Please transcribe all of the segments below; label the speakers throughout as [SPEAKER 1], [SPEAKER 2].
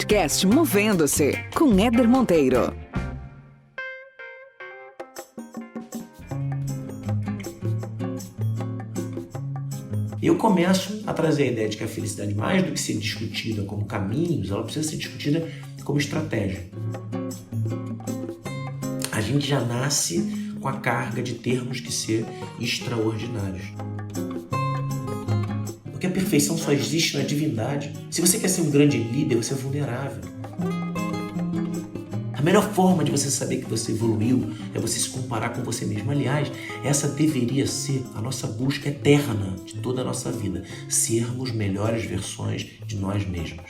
[SPEAKER 1] Podcast Movendo-se, com Éder Monteiro.
[SPEAKER 2] Eu começo a trazer a ideia de que a felicidade, mais do que ser discutida como caminhos, ela precisa ser discutida como estratégia. A gente já nasce com a carga de termos que ser extraordinários. Porque a perfeição só existe na divindade. Se você quer ser um grande líder, você é vulnerável. A melhor forma de você saber que você evoluiu é você se comparar com você mesmo. Aliás, essa deveria ser a nossa busca eterna de toda a nossa vida. Sermos melhores versões de nós mesmos.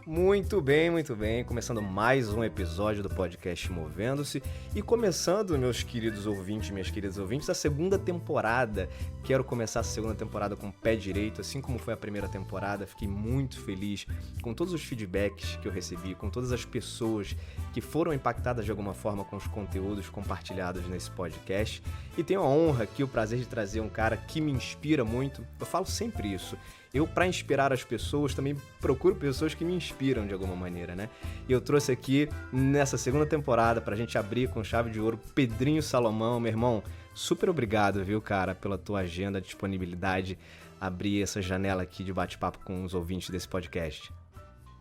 [SPEAKER 3] Muito bem. Começando mais um episódio do podcast Movendo-se e começando, meus queridos ouvintes, minhas queridas ouvintes, a segunda temporada. Quero começar a segunda temporada com o pé direito, assim como foi a primeira temporada. Fiquei muito feliz com todos os feedbacks que eu recebi, com todas as pessoas que foram impactadas de alguma forma com os conteúdos compartilhados nesse podcast. E tenho a honra aqui, o prazer de trazer um cara que me inspira muito. Eu falo sempre isso. Eu, para inspirar as pessoas, também procuro pessoas que me inspiram de alguma maneira, né? E eu trouxe aqui, nessa segunda temporada, pra gente abrir com chave de ouro, Pedrinho Salomão. Meu irmão, super obrigado, viu, cara, pela tua agenda, disponibilidade, abrir essa janela aqui de bate-papo com os ouvintes desse podcast.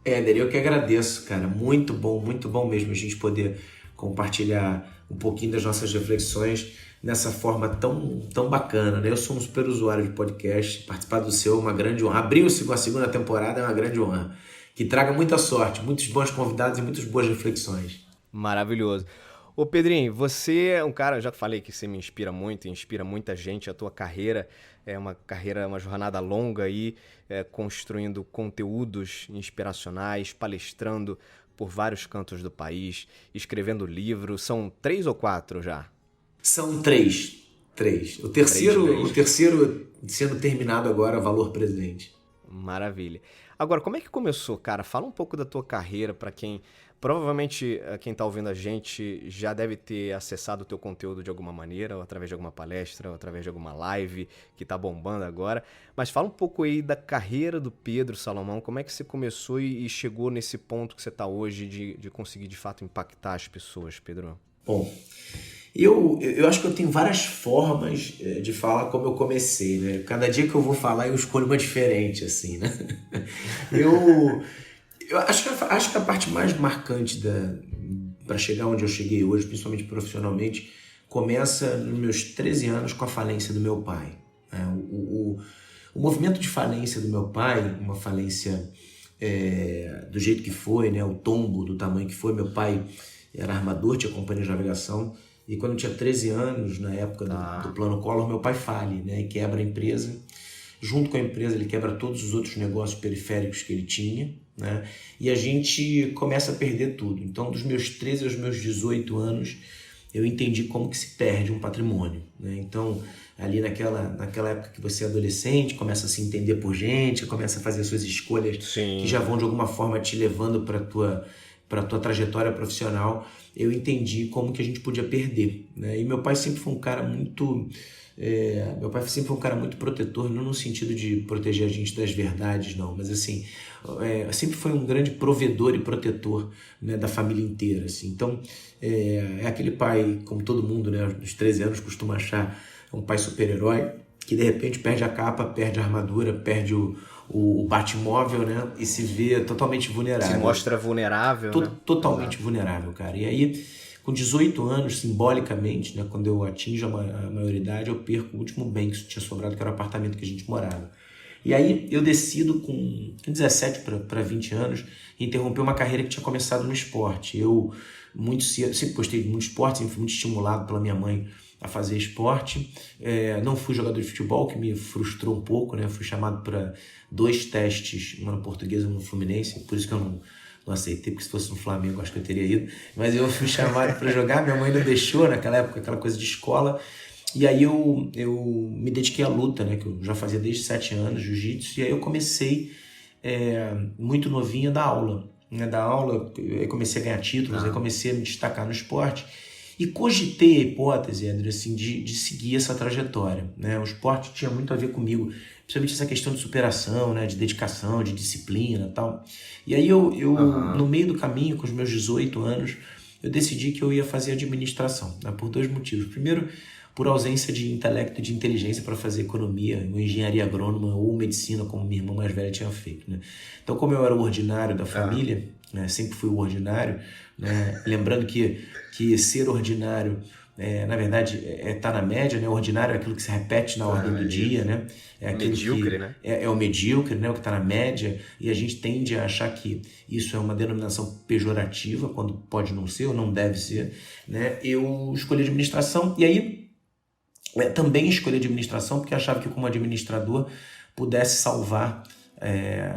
[SPEAKER 2] Éder, eu que agradeço, cara. Muito bom mesmo a gente poder compartilhar um pouquinho das nossas reflexões nessa forma tão bacana, né? Eu sou um super usuário de podcast, participar do seu é uma grande honra. Abrir-se com a segunda temporada é uma grande honra. Que traga muita sorte, muitos bons convidados e muitas boas reflexões.
[SPEAKER 3] Maravilhoso. Ô Pedrinho, você é um cara, eu já falei que você me inspira muito, inspira muita gente, a tua carreira é uma carreira, uma jornada longa aí, construindo conteúdos inspiracionais, palestrando por vários cantos do país, escrevendo livros, são 3 ou 4 já?
[SPEAKER 2] São 3. O terceiro sendo terminado agora, valor presente.
[SPEAKER 3] Maravilha. Agora, como é que começou, cara? Fala um pouco da tua carreira para quem... Provavelmente quem está ouvindo a gente já deve ter acessado o teu conteúdo de alguma maneira, ou através de alguma palestra, ou através de alguma live que está bombando agora. Mas fala um pouco aí da carreira do Pedro Salomão, como é que você começou e chegou nesse ponto que você está hoje de conseguir de fato impactar as pessoas, Pedro?
[SPEAKER 2] Bom, eu acho que eu tenho várias formas de falar como eu comecei, né? Cada dia que eu vou falar eu escolho uma diferente, assim, né? Eu acho que a parte mais marcante para chegar onde eu cheguei hoje, principalmente profissionalmente, começa nos meus 13 anos com a falência do meu pai. O movimento de falência do meu pai, uma falência do jeito que foi, né? O tombo do tamanho que foi. Meu pai era armador, tinha companhia de navegação, e quando eu tinha 13 anos, na época do Plano Collor, meu pai fale, né? E quebra a empresa. Junto com a empresa, ele quebra todos os outros negócios periféricos que ele tinha, né? E a gente começa a perder tudo. Então, dos meus 13 aos meus 18 anos, eu entendi como que se perde um patrimônio, né? Então, ali naquela época que você é adolescente, começa a se entender por gente, começa a fazer suas escolhas. Sim. Que já vão, de alguma forma, te levando para a tua trajetória profissional. Eu entendi como que a gente podia perder, né? E meu pai sempre foi um cara muito... protetor, não no sentido de proteger a gente das verdades, não, mas assim, sempre foi um grande provedor e protetor, né, da família inteira, assim. Então, é aquele pai, como todo mundo, né, nos 13 anos costuma achar um pai super-herói, que de repente perde a capa, perde a armadura, perde o Batmóvel, né, e se vê totalmente vulnerável.
[SPEAKER 3] Se mostra vulnerável, né?
[SPEAKER 2] Totalmente vulnerável, cara. E aí, com 18 anos, simbolicamente, né, quando eu atinjo a maioridade, eu perco o último bem que tinha sobrado, que era o apartamento que a gente morava. E aí eu decido, com 17 para 20 anos, interromper uma carreira que tinha começado no esporte. Eu, muito cedo, sempre gostei de muito esporte, sempre fui muito estimulado pela minha mãe a fazer esporte. Não fui jogador de futebol, que me frustrou um pouco, né? Fui chamado para 2 testes, uma no Portuguesa e uma no Fluminense, por isso que eu não aceitei, porque se fosse no Flamengo acho que eu teria ido, mas eu fui chamado para jogar, minha mãe não deixou naquela época, aquela coisa de escola, e aí eu me dediquei à luta, né, que eu já fazia desde 7 anos, jiu-jitsu, e aí eu comecei muito novinho a dar aula, né, aí comecei a ganhar títulos, aí comecei a me destacar no esporte, E cogitei a hipótese, André, assim, de seguir essa trajetória, né? O esporte tinha muito a ver comigo, principalmente essa questão de superação, né? De dedicação, de disciplina e tal. E aí no meio do caminho, com os meus 18 anos, eu decidi que eu ia fazer administração, né? Por 2 motivos. Primeiro, por ausência de intelecto e de inteligência para fazer economia, ou engenharia agrônoma, ou medicina, como minha irmã mais velha tinha feito, né? Então, como eu era o ordinário da família, né? Sempre fui o ordinário, né? Lembrando que ser ordinário, na verdade, tá na média, né? O ordinário é aquilo que se repete na ordem do dia, né? É aquilo
[SPEAKER 3] medíocre, né?
[SPEAKER 2] É o medíocre, né? O que está na média, e a gente tende a achar que isso é uma denominação pejorativa, quando pode não ser ou não deve ser, né? Eu escolhi administração, e aí também escolhi administração porque achava que como administrador pudesse salvar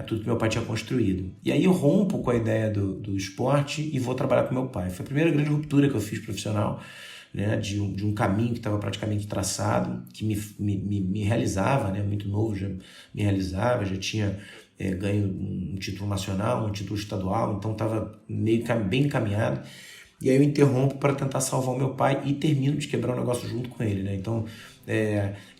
[SPEAKER 2] tudo que meu pai tinha construído. E aí eu rompo com a ideia do esporte e vou trabalhar com meu pai. Foi a primeira grande ruptura que eu fiz profissional, né, de um caminho que estava praticamente traçado, que me realizava, né, muito novo, já me realizava, já tinha ganho um título nacional, um título estadual, então estava bem encaminhado. E aí eu interrompo para tentar salvar o meu pai e termino de quebrar o negócio junto com ele, né? Então,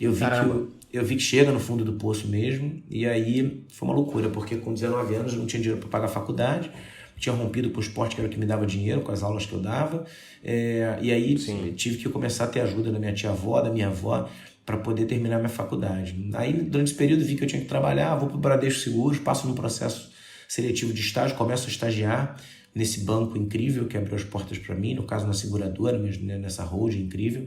[SPEAKER 2] eu vi que chega no fundo do poço mesmo, e aí foi uma loucura, porque com 19 anos eu não tinha dinheiro para pagar a faculdade, tinha rompido com o esporte que era o que me dava dinheiro, com as aulas que eu dava, e aí tive que começar a ter ajuda da minha tia-avó, da minha avó, para poder terminar minha faculdade. Aí, durante esse período, vi que eu tinha que trabalhar, vou para o Bradesco Seguros, passo num processo seletivo de estágio, começo a estagiar nesse banco incrível que abriu as portas para mim, no caso na seguradora, mas nessa holding incrível.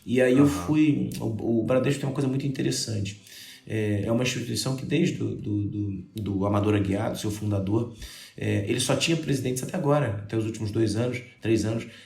[SPEAKER 2] E aí eu fui... O Bradesco tem uma coisa muito interessante. É uma instituição que desde do Amador Aguiar, seu fundador, ele só tinha presidentes até agora, até os últimos 3 anos,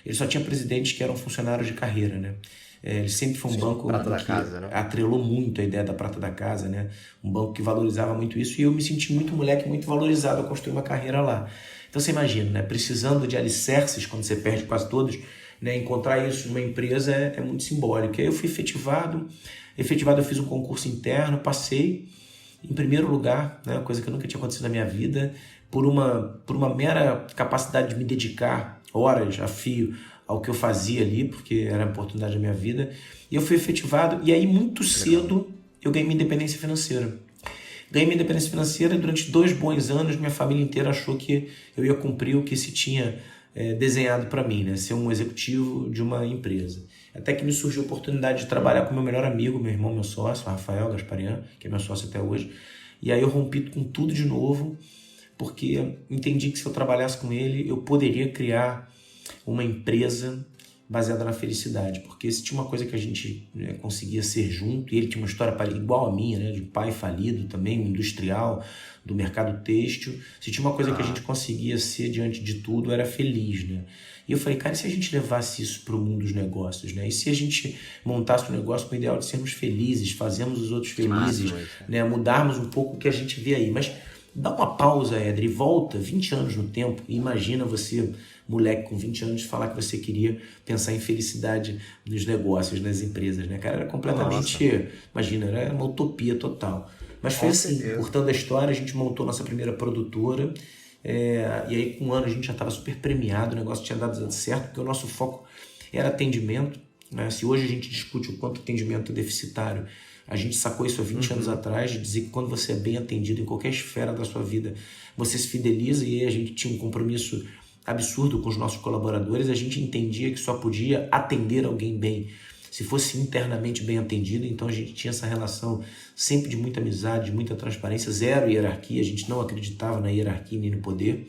[SPEAKER 2] ele só tinha presidentes que eram funcionários de carreira, né? Ele sempre foi um banco
[SPEAKER 3] prata
[SPEAKER 2] que
[SPEAKER 3] da casa, né?
[SPEAKER 2] atrelou muito a ideia da prata da casa, né? Um banco que valorizava muito isso, e eu me senti muito moleque, muito valorizado a construir uma carreira lá. Então você imagina, né? Precisando de alicerces quando você perde quase todos, né? Encontrar isso numa empresa é muito simbólico. Aí eu fui efetivado eu fiz um concurso interno, passei em primeiro lugar, né? Coisa que nunca tinha acontecido na minha vida, por uma mera capacidade de me dedicar horas a fio ao que eu fazia ali, porque era a oportunidade da minha vida. E eu fui efetivado, e aí muito cedo eu ganhei minha independência financeira. Ganhei minha independência financeira e durante 2 bons anos minha família inteira achou que eu ia cumprir o que se tinha desenhado para mim, né? Ser um executivo de uma empresa. Até que me surgiu a oportunidade de trabalhar com meu melhor amigo, meu irmão, meu sócio, o Rafael Gasparian, que é meu sócio até hoje. E aí eu rompi com tudo de novo, porque entendi que se eu trabalhasse com ele, eu poderia criar uma empresa baseada na felicidade, porque se tinha uma coisa que a gente conseguia ser junto, e ele tinha uma história igual a minha, né, de pai falido também, industrial, do mercado têxtil, se tinha uma coisa que a gente conseguia ser diante de tudo, era feliz, né? E eu falei, cara, e se a gente levasse isso para o mundo dos negócios, né? E se a gente montasse um negócio com o ideal de sermos felizes, fazermos os outros felizes, né? Mudarmos um pouco o que a gente vê aí, mas dá uma pausa, Éder, e volta 20 anos no tempo e imagina você, moleque com 20 anos, falar que você queria pensar em felicidade nos negócios, nas empresas, né, cara? Era completamente, imagina, era uma utopia total. Mas foi assim, cortando a história, a gente montou nossa primeira produtora, e aí com 1 ano a gente já estava super premiado, o negócio tinha dado certo, porque o nosso foco era atendimento, né? Se hoje a gente discute o quanto atendimento é deficitário, a gente sacou isso há 20 anos atrás, de dizer que quando você é bem atendido em qualquer esfera da sua vida, você se fideliza, e aí a gente tinha um compromisso absurdo com os nossos colaboradores, a gente entendia que só podia atender alguém bem se fosse internamente bem atendido, então a gente tinha essa relação sempre de muita amizade, de muita transparência, zero hierarquia, a gente não acreditava na hierarquia nem no poder.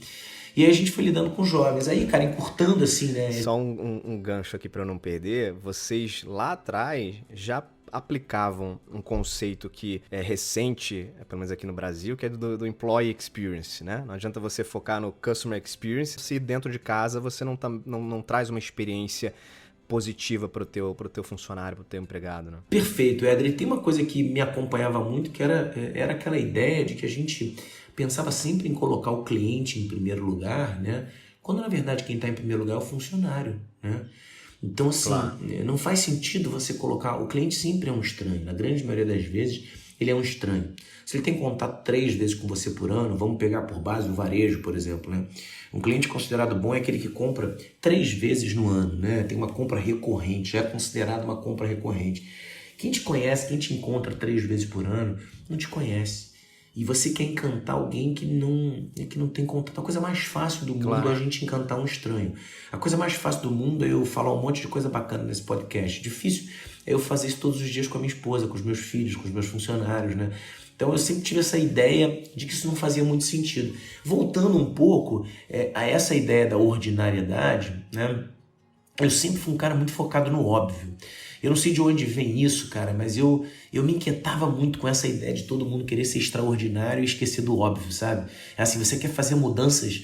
[SPEAKER 2] E aí a gente foi lidando com jovens. Aí, cara, encurtando assim, né?
[SPEAKER 3] Só um gancho aqui para eu não perder, vocês lá atrás já aplicavam um conceito que é recente, pelo menos aqui no Brasil, que é do Employee Experience, né? Não adianta você focar no Customer Experience se dentro de casa você não traz uma experiência positiva para o teu funcionário, para o teu empregado, né?
[SPEAKER 2] Perfeito, Éder. E tem uma coisa que me acompanhava muito, que era aquela ideia de que a gente pensava sempre em colocar o cliente em primeiro lugar, né? Quando, na verdade, quem está em primeiro lugar é o funcionário, né? Então, assim, não faz sentido você colocar... O cliente sempre é um estranho. Na grande maioria das vezes, ele é um estranho. Se ele tem contato 3 vezes com você por ano, vamos pegar por base o varejo, por exemplo, né? Um cliente considerado bom é aquele que compra 3 vezes no ano, né? Tem uma compra recorrente, já é considerado uma compra recorrente. Quem te conhece, quem te encontra 3 vezes por ano, não te conhece. E você quer encantar alguém que não tem contato. A coisa mais fácil do mundo é a gente encantar um estranho. A coisa mais fácil do mundo é eu falar um monte de coisa bacana nesse podcast. Difícil é eu fazer isso todos os dias com a minha esposa, com os meus filhos, com os meus funcionários, né? Então eu sempre tive essa ideia de que isso não fazia muito sentido. Voltando um pouco a essa ideia da ordinariedade, né? Eu sempre fui um cara muito focado no óbvio. Eu não sei de onde vem isso, cara, mas eu me inquietava muito com essa ideia de todo mundo querer ser extraordinário e esquecer do óbvio, sabe? É assim, você quer fazer mudanças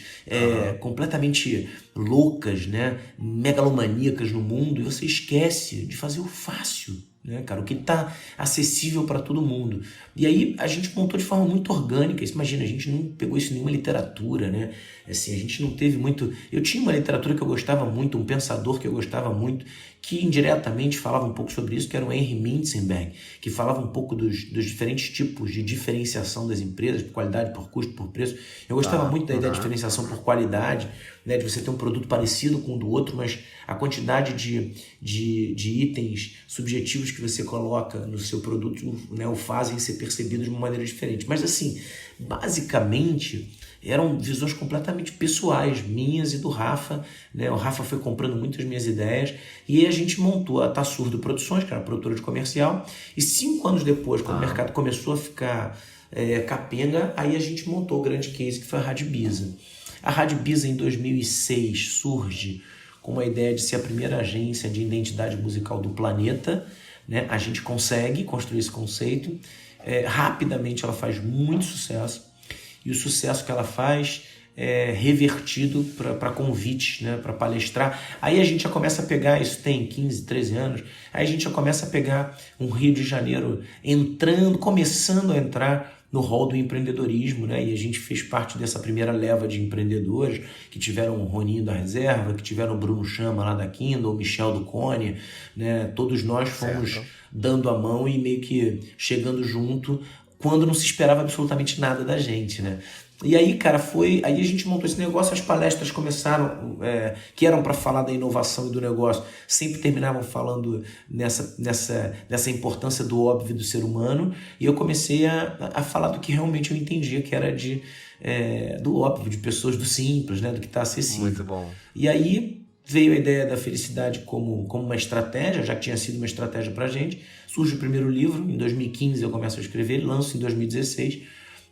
[SPEAKER 2] completamente loucas, né? Megalomaníacas no mundo, e você esquece de fazer o fácil, né, cara? O que está acessível para todo mundo. E aí a gente montou de forma muito orgânica. Imagina, a gente não pegou isso em nenhuma literatura, né? Assim, a gente não teve muito... Eu tinha uma literatura que eu gostava muito, um pensador que eu gostava muito, que indiretamente falava um pouco sobre isso, que era o Henry Mintzenberg, que falava um pouco dos diferentes tipos de diferenciação das empresas, por qualidade, por custo, por preço. Eu gostava muito da ideia de diferenciação por qualidade, né, de você ter um produto parecido com o do outro, mas a quantidade de itens subjetivos que você coloca no seu produto, né, o fazem ser percebido de uma maneira diferente. Mas assim, basicamente, eram visões completamente pessoais, minhas e do Rafa, né? O Rafa foi comprando muitas minhas ideias e aí a gente montou a Tassurdo Produções, que era a produtora de comercial, e 5 anos depois, quando o mercado começou a ficar capenga, aí a gente montou o grande case, que foi a Rádio Bisa. A Rádio Bisa, em 2006, surge com uma ideia de ser a primeira agência de identidade musical do planeta, né? A gente consegue construir esse conceito, rapidamente ela faz muito sucesso, e o sucesso que ela faz é revertido para convites, né, para palestrar. Aí a gente já começa a pegar, isso tem 15, 13 anos, aí a gente já começa a pegar um Rio de Janeiro começando a entrar no hall do empreendedorismo, né? E a gente fez parte dessa primeira leva de empreendedores que tiveram o Roninho da Reserva, que tiveram o Bruno Chama lá da Kindle, o Michel do Cone, né? Todos nós fomos dando a mão e meio que chegando junto quando não se esperava absolutamente nada da gente, né? E aí, cara, aí a gente montou esse negócio, as palestras começaram, que eram para falar da inovação e do negócio, sempre terminavam falando nessa importância do óbvio do ser humano, e eu comecei a falar do que realmente eu entendia, que era do óbvio, de pessoas do simples, né, do que está acessível.
[SPEAKER 3] Muito bom.
[SPEAKER 2] E aí veio a ideia da felicidade como uma estratégia, já que tinha sido uma estratégia para a gente. Surge o primeiro livro, em 2015 eu começo a escrever, lanço em 2016.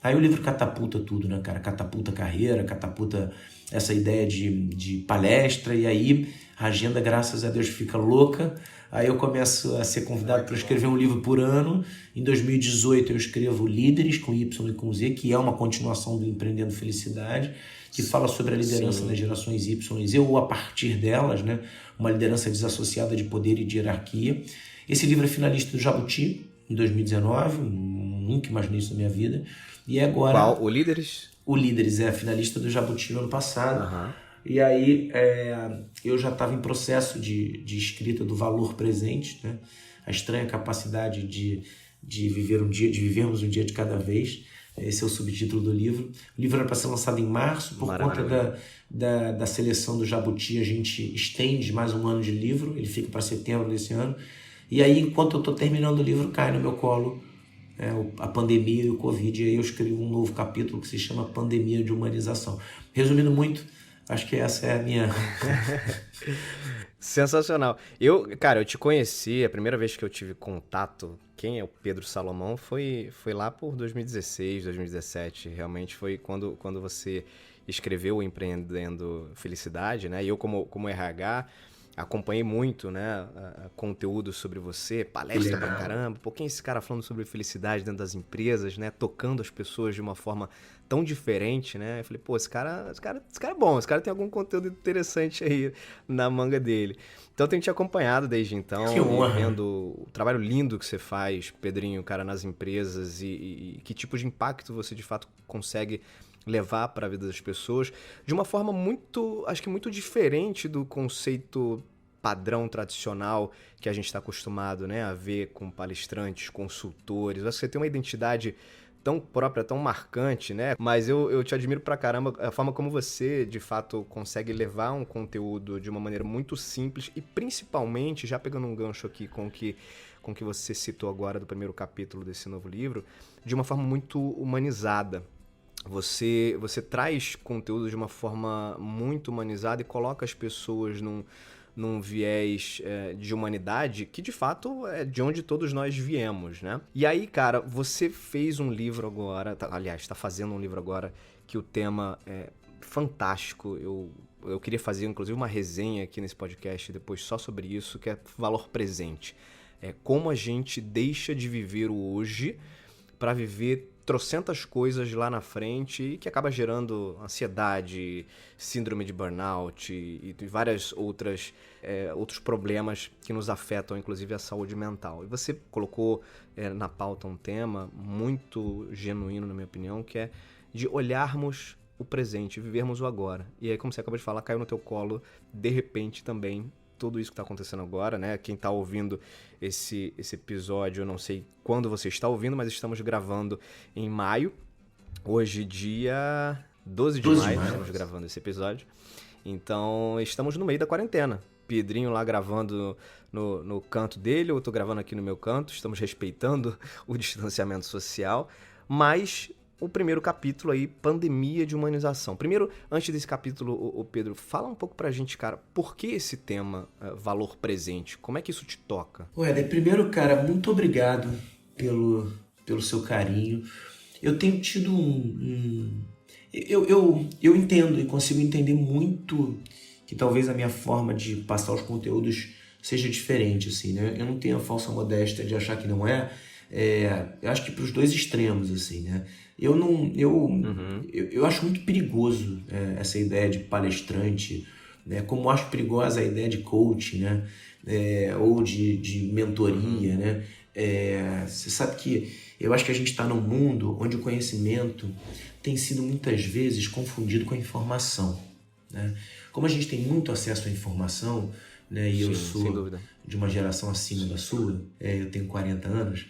[SPEAKER 2] Aí o livro catapulta tudo, né, cara? Catapulta a carreira, catapulta essa ideia de palestra, e aí a agenda, graças a Deus, fica louca. Aí eu começo a ser convidado para escrever um livro por ano. Em 2018 eu escrevo Líderes, com Y e com Z, que é uma continuação do Empreendendo Felicidade, que fala sobre a liderança das gerações Y e Z, ou a partir delas, né? Uma liderança desassociada de poder e de hierarquia. Esse livro é finalista do Jabuti, em 2019, nunca imaginei isso na minha vida. E agora...
[SPEAKER 3] Qual? O Líderes?
[SPEAKER 2] O Líderes é finalista do Jabuti no ano passado.
[SPEAKER 3] Uhum.
[SPEAKER 2] E aí eu já estava em processo de escrita do Valor Presente, né? A estranha capacidade de vivermos um dia de cada vez. Esse é o subtítulo do livro. O livro era para ser lançado em março, por conta da seleção do Jabuti, a gente estende mais um ano de livro, ele fica para setembro desse ano. E aí, enquanto eu estou terminando o livro, cai no meu colo a pandemia e o Covid, e aí eu escrevo um novo capítulo que se chama Pandemia de Humanização. Resumindo muito, acho que essa é a minha...
[SPEAKER 3] Sensacional. Eu te conheci, a primeira vez que eu tive contato, quem é o Pedro Salomão, foi lá por 2016, 2017. Realmente foi quando você escreveu o Empreendendo Felicidade, né? E eu, como RH, acompanhei muito, né, conteúdo sobre você, palestra pra caramba. Pô, quem é esse cara falando sobre felicidade dentro das empresas, né? Tocando as pessoas de uma forma tão diferente, né? Eu falei, pô, esse cara é bom, esse cara tem algum conteúdo interessante aí na manga dele. Então eu tenho te acompanhado desde então, vendo o trabalho lindo que você faz, Pedrinho, cara, nas empresas e que tipo de impacto você de fato consegue levar para a vida das pessoas de uma forma muito, acho que muito diferente do conceito padrão tradicional que a gente está acostumado, né, a ver com palestrantes, consultores. Você tem uma identidade tão própria, tão marcante, né? Mas eu te admiro pra caramba a forma como você, de fato, consegue levar um conteúdo de uma maneira muito simples e principalmente, já pegando um gancho aqui com o que você citou agora do primeiro capítulo desse novo livro, de uma forma muito humanizada. Você traz conteúdo de uma forma muito humanizada e coloca as pessoas num viés de humanidade que, de fato, é de onde todos nós viemos, né? E aí, cara, você fez um livro agora, está fazendo um livro agora que o tema é fantástico. Eu queria fazer, inclusive, uma resenha aqui nesse podcast depois só sobre isso, que é valor presente. É como a gente deixa de viver o hoje para viver trocentas coisas lá na frente e que acaba gerando ansiedade, síndrome de burnout e várias outros problemas que nos afetam, inclusive a saúde mental. E você colocou na pauta um tema muito genuíno, na minha opinião, que é de olharmos o presente, vivermos o agora. E aí, como você acabou de falar, caiu no teu colo, de repente também, tudo isso que está acontecendo agora, né? Quem está ouvindo esse episódio, eu não sei quando você está ouvindo, mas estamos gravando em maio. Hoje, dia 12 de maio, estamos gravando esse episódio. Então, estamos no meio da quarentena. Pedrinho lá gravando no canto dele, eu estou gravando aqui no meu canto. Estamos respeitando o distanciamento social, mas o primeiro capítulo aí, pandemia de humanização. Primeiro, antes desse capítulo, o Pedro, fala um pouco pra gente, cara, por que esse tema, valor presente? Como é que isso te toca?
[SPEAKER 2] Éder, primeiro, cara, muito obrigado pelo seu carinho. Eu tenho tido Eu entendo e consigo entender muito que talvez a minha forma de passar os conteúdos seja diferente, assim, né? Eu não tenho a falsa modéstia de achar que não é. Eu acho que para os dois extremos, assim, né? Eu acho muito perigoso essa ideia de palestrante, né? Como acho perigosa a ideia de coach, né? Ou de mentoria, né? Você sabe que eu acho que a gente está num mundo onde o conhecimento tem sido muitas vezes confundido com a informação, né? Como a gente tem muito acesso à informação, né? E eu sou de uma geração acima da sua, eu tenho 40 anos,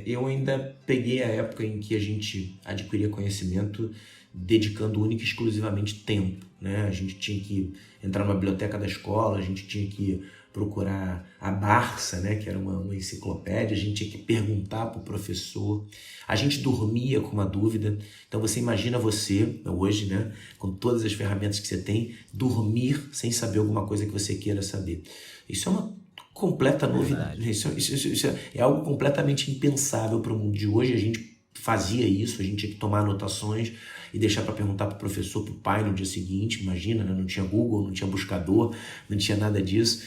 [SPEAKER 2] eu ainda peguei a época em que a gente adquiria conhecimento dedicando única e exclusivamente tempo, né? A gente tinha que entrar na biblioteca da escola, a gente tinha que procurar a Barça, né? Que era uma enciclopédia, a gente tinha que perguntar para o professor, a gente dormia com uma dúvida. Então você imagina você, hoje, né? Com todas as ferramentas que você tem, dormir sem saber alguma coisa que você queira saber. Isso é uma completa novidade. Isso é algo completamente impensável para o mundo de hoje. A gente fazia isso, a gente tinha que tomar anotações e deixar para perguntar para o professor, para o pai no dia seguinte. Imagina, né? Não tinha Google, não tinha buscador, não tinha nada disso.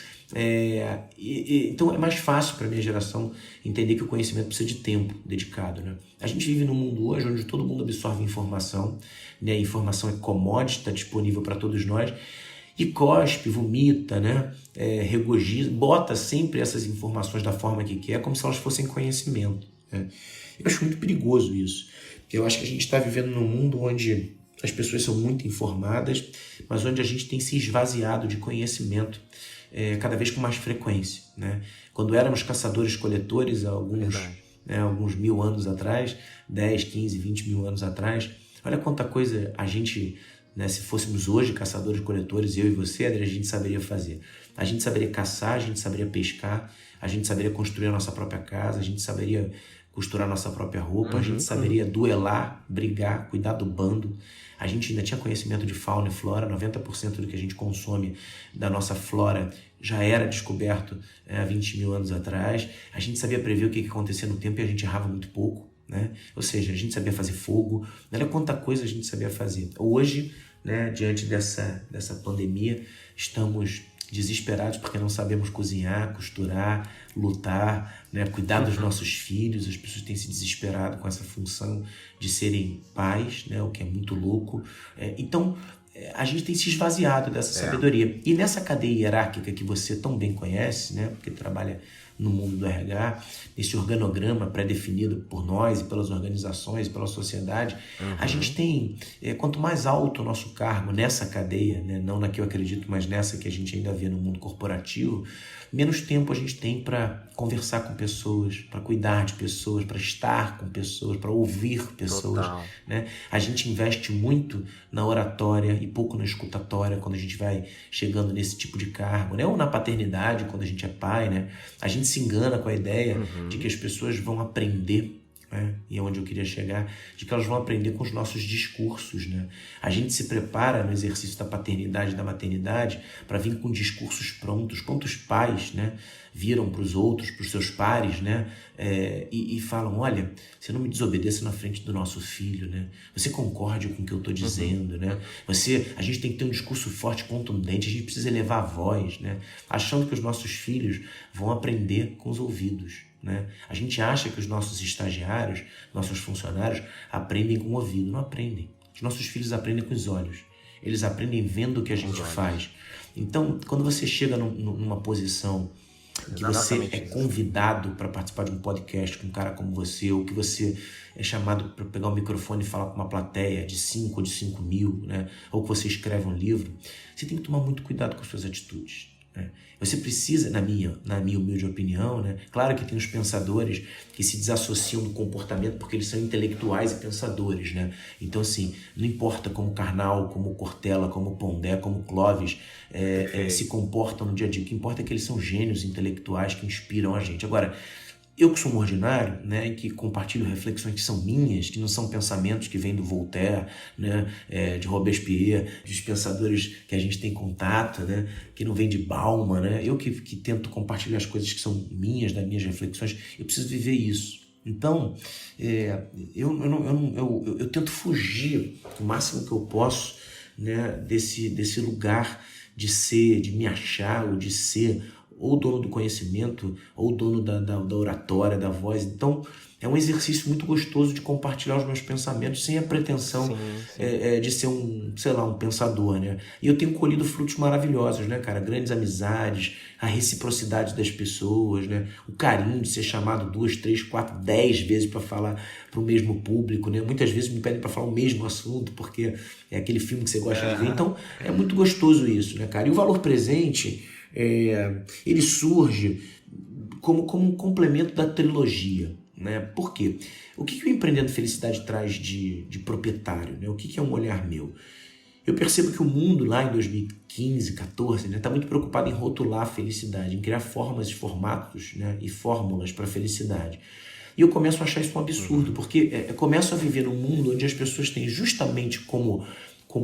[SPEAKER 2] Então é mais fácil para a minha geração entender que o conhecimento precisa de tempo dedicado, né? A gente vive num mundo hoje onde todo mundo absorve informação, né? A informação é commodity, está disponível para todos nós, e cospe, vomita, né? Regozija, bota sempre essas informações da forma que quer, como se elas fossem conhecimento, né? Eu acho muito perigoso isso, porque eu acho que a gente está vivendo num mundo onde as pessoas são muito informadas, mas onde a gente tem se esvaziado de conhecimento cada vez com mais frequência, né? Quando éramos caçadores-coletores, alguns 1000 anos atrás, 10, 15, 20 mil anos atrás, olha quanta coisa a gente, né, se fôssemos hoje caçadores-coletores, eu e você, a gente saberia fazer. A gente saberia caçar, a gente saberia pescar, a gente saberia construir a nossa própria casa, a gente saberia costurar a nossa própria roupa, a gente saberia duelar, brigar, cuidar do bando. A gente ainda tinha conhecimento de fauna e flora, 90% do que a gente consome da nossa flora já era descoberto há 20 mil anos atrás. A gente sabia prever o que ia acontecer no tempo e a gente errava muito pouco, né? Ou seja, a gente sabia fazer fogo. Olha quanta coisa a gente sabia fazer. Hoje, né, diante dessa pandemia, estamos desesperados porque não sabemos cozinhar, costurar, lutar, né, cuidar dos nossos filhos. As pessoas têm se desesperado com essa função de serem pais, né, o que é muito louco. Então, a gente tem se esvaziado dessa sabedoria. E nessa cadeia hierárquica que você tão bem conhece, né, porque trabalha no mundo do RH, esse organograma pré-definido por nós e pelas organizações, pela sociedade, a gente tem, quanto mais alto o nosso cargo nessa cadeia, né, não na que eu acredito, mas nessa que a gente ainda vê no mundo corporativo, menos tempo a gente tem para conversar com pessoas, para cuidar de pessoas, para estar com pessoas, para ouvir pessoas. Né? A gente investe muito na oratória e pouco na escutatória quando a gente vai chegando nesse tipo de cargo, né? Ou na paternidade, quando a gente é pai. Né? A gente se engana com a ideia de que as pessoas vão aprender, né? E é onde eu queria chegar, de que elas vão aprender com os nossos discursos. Né? A gente se prepara no exercício da paternidade e da maternidade para vir com discursos prontos. Quantos pais, né, viram para os outros, para os seus pares, né, e falam, olha, você não me desobedeça na frente do nosso filho, né? Você concorde com o que eu estou dizendo, né? A gente tem que ter um discurso forte, contundente, a gente precisa elevar a voz, né? Achando que os nossos filhos vão aprender com os ouvidos. Né? A gente acha que os nossos estagiários, nossos funcionários aprendem com o ouvido. Não aprendem. Os nossos filhos aprendem com os olhos. Eles aprendem vendo o que a gente faz. Então, quando você chega numa posição que você é convidado para participar de um podcast com um cara como você, ou que você é chamado para pegar o microfone e falar com uma plateia de 5 ou de 5 mil, né? Ou que você escreve um livro, você tem que tomar muito cuidado com as suas atitudes. Você precisa, na minha humilde opinião, né? Claro que tem os pensadores que se desassociam do comportamento porque eles são intelectuais e pensadores, né? Então, assim, não importa como Karnal, como Cortella, como Pondé, como Clovis se comportam no dia a dia, o que importa é que eles são gênios intelectuais que inspiram a gente. Agora, eu que sou um ordinário, né, e que compartilho reflexões que são minhas, que não são pensamentos que vêm do Voltaire, né, de Robespierre, dos pensadores que a gente tem contato, né, que não vêm de Bauman, né, eu que tento compartilhar as coisas que são minhas, das minhas reflexões, eu preciso viver isso. Então, eu tento fugir o máximo que eu posso, né, desse lugar de ser, de me achar ou de ser ou dono do conhecimento, ou dono da oratória, da voz. Então, é um exercício muito gostoso de compartilhar os meus pensamentos sem a pretensão de ser um pensador, né? E eu tenho colhido frutos maravilhosos, né, cara? Grandes amizades, a reciprocidade das pessoas, né? O carinho de ser chamado 2, 3, 4, 10 vezes para falar para o mesmo público, né? Muitas vezes me pedem para falar o mesmo assunto, porque é aquele filme que você gosta de ver. Então, é muito gostoso isso, né, cara? E o valor presente, ele surge como um complemento da trilogia, né? Por quê? O que o Empreendendo Felicidade traz de proprietário, né? O que é um olhar meu? Eu percebo que o mundo lá em 2015, 14, né, está muito preocupado em rotular a felicidade, em criar formas e formatos, né, e fórmulas para a felicidade. E eu começo a achar isso um absurdo, porque começo a viver num mundo onde as pessoas têm justamente como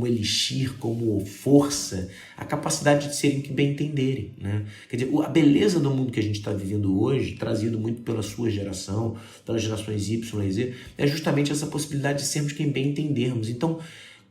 [SPEAKER 2] elixir, como força, a capacidade de serem que bem entenderem, né? Quer dizer, a beleza do mundo que a gente está vivendo hoje, trazido muito pela sua geração, pelas gerações Y e Z, é justamente essa possibilidade de sermos quem bem entendermos. Então,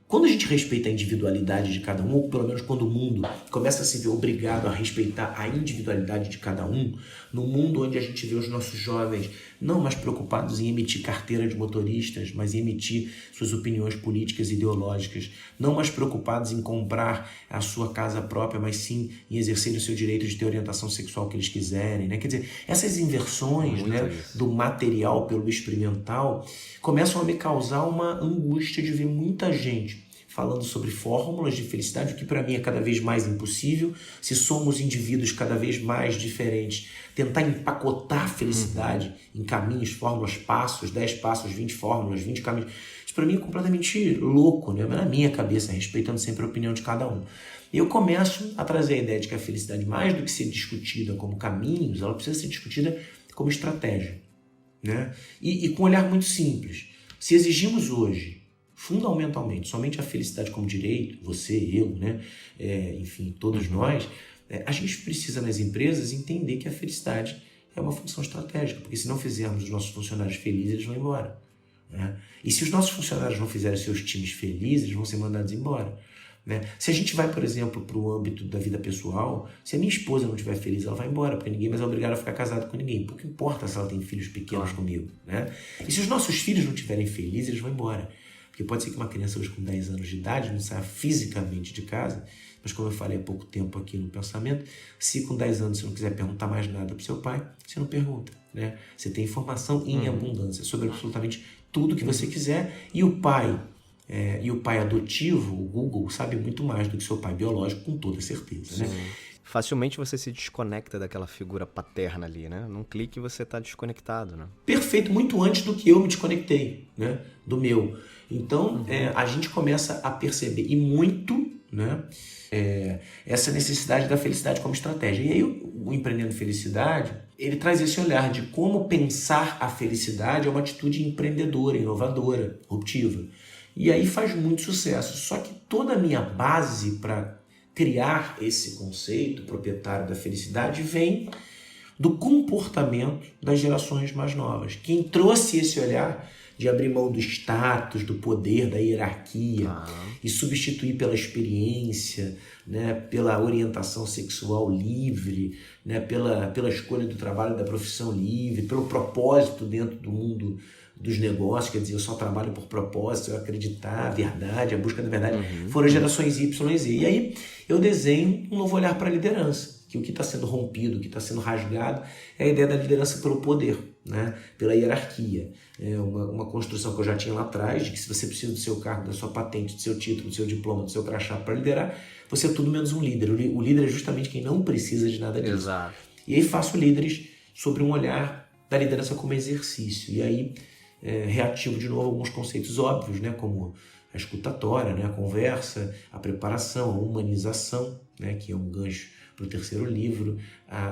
[SPEAKER 2] quando a gente respeita a individualidade de cada um, ou pelo menos quando o mundo começa a se ver obrigado a respeitar a individualidade de cada um, no mundo onde a gente vê os nossos jovens não mais preocupados em emitir carteira de motoristas, mas em emitir suas opiniões políticas e ideológicas, não mais preocupados em comprar a sua casa própria, mas sim em exercer o seu direito de ter a orientação sexual que eles quiserem, né? Quer dizer, essas inversões, né, do material pelo experimental começam a me causar uma angústia de ver muita gente falando sobre fórmulas de felicidade, o que para mim é cada vez mais impossível. Se somos indivíduos cada vez mais diferentes, tentar empacotar a felicidade em caminhos, fórmulas, passos, 10 passos, 20 fórmulas, 20 caminhos, isso para mim é completamente louco, né? Mas na minha cabeça, respeitando sempre a opinião de cada um. E eu começo a trazer a ideia de que a felicidade, mais do que ser discutida como caminhos, ela precisa ser discutida como estratégia, né? E com um olhar muito simples. Se exigimos hoje, fundamentalmente, somente a felicidade como direito, você, eu, né? Enfim, todos nós, a gente precisa nas empresas entender que a felicidade é uma função estratégica, porque se não fizermos os nossos funcionários felizes, eles vão embora, né? E se os nossos funcionários não fizerem seus times felizes, eles vão ser mandados embora, né? Se a gente vai, por exemplo, para o âmbito da vida pessoal, se a minha esposa não estiver feliz, ela vai embora, porque ninguém mais é obrigado a ficar casado com ninguém. Pouco importa se ela tem filhos pequenos comigo, né? E se os nossos filhos não estiverem felizes, eles vão embora. Porque pode ser que uma criança hoje com 10 anos de idade não saia fisicamente de casa, Mas como eu falei há pouco tempo aqui no pensamento, se com 10 anos você não quiser perguntar mais nada para o seu pai, você não pergunta, né? Você tem informação em abundância sobre absolutamente tudo que você quiser, e o pai adotivo, o Google, sabe muito mais do que seu pai biológico, com toda certeza, né?
[SPEAKER 3] Facilmente você se desconecta daquela figura paterna ali, né? Num clique você está desconectado, né?
[SPEAKER 2] Perfeito, muito antes do que eu me desconectei, né? Do meu. Então, a gente começa a perceber, e muito, né? Essa necessidade da felicidade como estratégia. E aí o Empreendendo Felicidade, ele traz esse olhar de como pensar a felicidade é uma atitude empreendedora, inovadora, disruptiva. E aí faz muito sucesso. Só que toda a minha base para criar esse conceito proprietário da felicidade vem do comportamento das gerações mais novas. Quem trouxe esse olhar de abrir mão do status, do poder, da hierarquia e substituir pela experiência, né, pela orientação sexual livre, né, pela escolha do trabalho, da profissão livre, pelo propósito dentro do mundo dos negócios, quer dizer, eu só trabalho por propósito, eu acreditar, a verdade, a busca da verdade, foram as gerações Y e Z. E aí eu desenho um novo olhar para a liderança, que o que está sendo rompido, o que está sendo rasgado é a ideia da liderança pelo poder, né? Pela hierarquia. É uma construção que eu já tinha lá atrás, de que se você precisa do seu cargo, da sua patente, do seu título, do seu diploma, do seu crachá para liderar, você é tudo menos um líder. O líder é justamente quem não precisa de nada disso.
[SPEAKER 3] Exato.
[SPEAKER 2] E aí faço líderes sobre um olhar da liderança como exercício. E aí reativo de novo alguns conceitos óbvios, né? Como a escutatória, né? A conversa, a preparação, a humanização, né? Que é um gancho para o terceiro livro,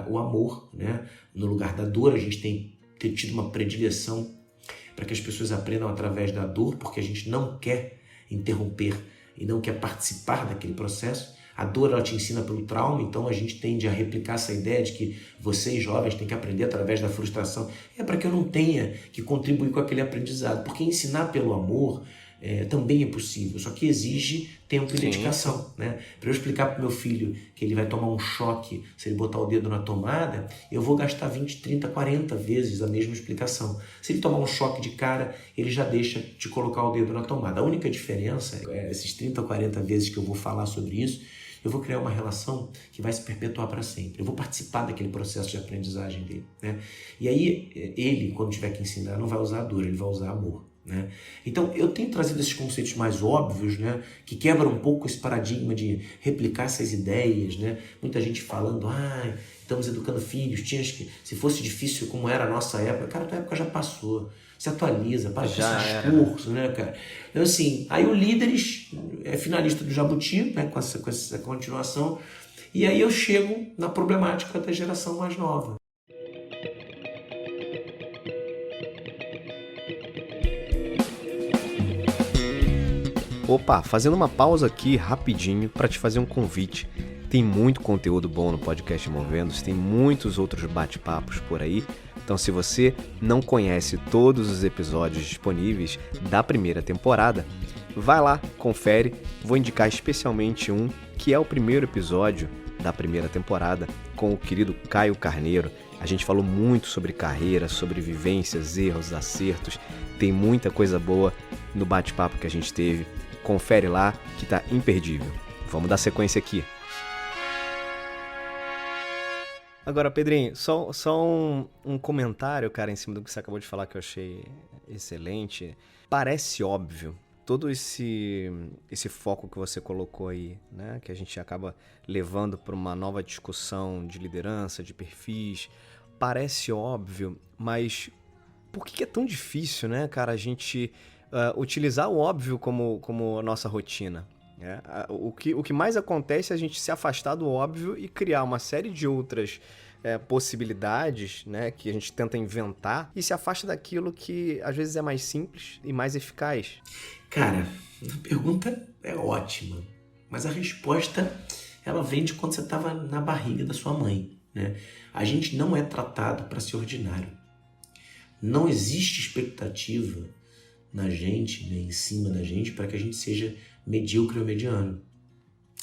[SPEAKER 2] o amor, né? No lugar da dor, a gente tem tido uma predileção para que as pessoas aprendam através da dor, porque a gente não quer interromper e não quer participar daquele processo. A dor, ela te ensina pelo trauma, então a gente tende a replicar essa ideia de que vocês, jovens, têm que aprender através da frustração. É para que eu não tenha que contribuir com aquele aprendizado, porque ensinar pelo amor também é possível, só que exige tempo e dedicação, né? Para eu explicar para o meu filho que ele vai tomar um choque se ele botar o dedo na tomada, eu vou gastar 20, 30, 40 vezes a mesma explicação. Se ele tomar um choque de cara, ele já deixa de colocar o dedo na tomada. A única diferença é esses 30, 40 vezes que eu vou falar sobre isso, eu vou criar uma relação que vai se perpetuar para sempre. Eu vou participar daquele processo de aprendizagem dele, né? E aí, ele, quando tiver que ensinar, não vai usar a dor, ele vai usar amor, né? Então, eu tenho trazido esses conceitos mais óbvios, né? Que quebram um pouco esse paradigma de replicar essas ideias, né? Muita gente falando, estamos educando filhos, se fosse difícil como era a nossa época. Cara, a tua época já passou. Se atualiza, para com esse discurso, né, cara? Então, assim, aí o Líderes é finalista do Jabuti, né, com essa continuação, e aí eu chego na problemática da geração mais nova.
[SPEAKER 3] Opa, fazendo uma pausa aqui rapidinho para te fazer um convite. Tem muito conteúdo bom no podcast Movendo-se, tem muitos outros bate-papos por aí. Então, se você não conhece todos os episódios disponíveis da primeira temporada, vai lá, confere. Vou indicar especialmente um que é o primeiro episódio da primeira temporada com o querido Caio Carneiro. A gente falou muito sobre carreira, sobre vivências, erros, acertos. Tem muita coisa boa no bate-papo que a gente teve. Confere lá que tá imperdível. Vamos dar sequência aqui. Agora, Pedrinho, só um comentário, cara, em cima do que você acabou de falar que eu achei excelente. Parece óbvio, todo esse foco que você colocou aí, né? Que a gente acaba levando para uma nova discussão de liderança, de perfis. Parece óbvio, mas por que é tão difícil, né, cara, a gente utilizar o óbvio como a nossa rotina? O que mais acontece é a gente se afastar do óbvio e criar uma série de outras possibilidades, né, que a gente tenta inventar e se afasta daquilo que às vezes é mais simples e mais eficaz.
[SPEAKER 2] Cara, a pergunta é ótima, mas a resposta ela vem de quando você estava na barriga da sua mãe, né? A gente não é tratado para ser ordinário. Não existe expectativa na gente, né, em cima da gente, para que a gente seja medíocre ou mediano.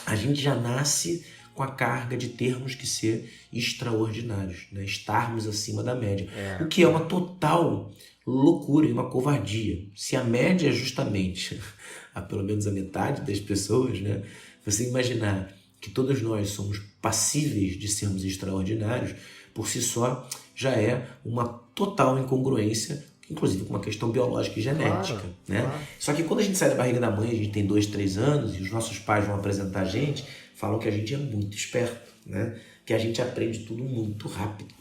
[SPEAKER 2] A gente já nasce com a carga de termos que ser extraordinários, né? Estarmos acima da média, o que é uma total loucura e uma covardia. Se a média é justamente pelo menos a metade das pessoas, né? Você imaginar que todos nós somos passíveis de sermos extraordinários, por si só já é uma total incongruência, inclusive com uma questão biológica e genética.
[SPEAKER 3] Claro,
[SPEAKER 2] né?
[SPEAKER 3] claro.
[SPEAKER 2] Só que quando a gente sai da barriga da mãe, a gente tem 2, 3 anos, e os nossos pais vão apresentar a gente, falam que a gente é muito esperto, né? Que a gente aprende tudo muito rápido,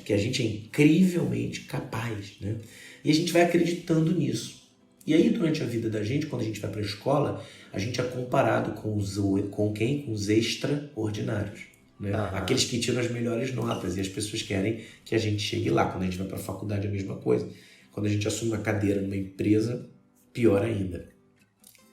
[SPEAKER 2] que a gente é incrivelmente capaz. Né? E a gente vai acreditando nisso. E aí, durante a vida da gente, quando a gente vai para a escola, a gente é comparado com quem? Com os extraordinários. Né? Aqueles que tiram as melhores notas, e as pessoas querem que a gente chegue lá. Quando a gente vai para a faculdade, é a mesma coisa. Quando a gente assume uma cadeira numa empresa, pior ainda.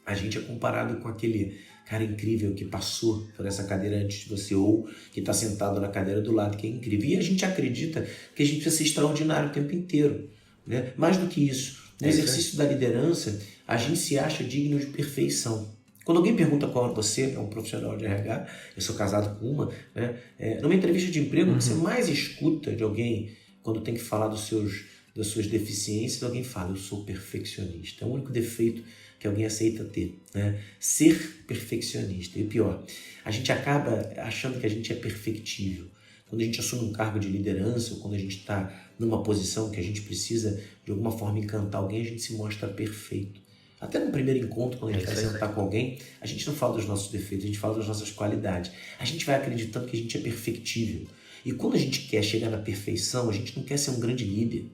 [SPEAKER 2] A gente é comparado com aquele cara incrível que passou por essa cadeira antes de você, ou que está sentado na cadeira do lado, que é incrível. E a gente acredita que a gente precisa ser extraordinário o tempo inteiro. Né? Mais do que isso, no exercício da liderança, a gente se acha digno de perfeição. Quando alguém pergunta qual é você, é um profissional de RH, eu sou casado com uma, né? Numa entrevista de emprego, o que você mais escuta de alguém, quando tem que falar das suas deficiências, alguém fala, eu sou perfeccionista. É o único defeito que alguém aceita ter. Né? Ser perfeccionista. E o pior, a gente acaba achando que a gente é perfectível. Quando a gente assume um cargo de liderança, ou quando a gente está numa posição que a gente precisa, de alguma forma, encantar alguém, a gente se mostra perfeito. Até no primeiro encontro, quando a gente vai sentar com alguém, a gente não fala dos nossos defeitos, a gente fala das nossas qualidades. A gente vai acreditando que a gente é perfectível. E quando a gente quer chegar na perfeição, a gente não quer ser um grande líder.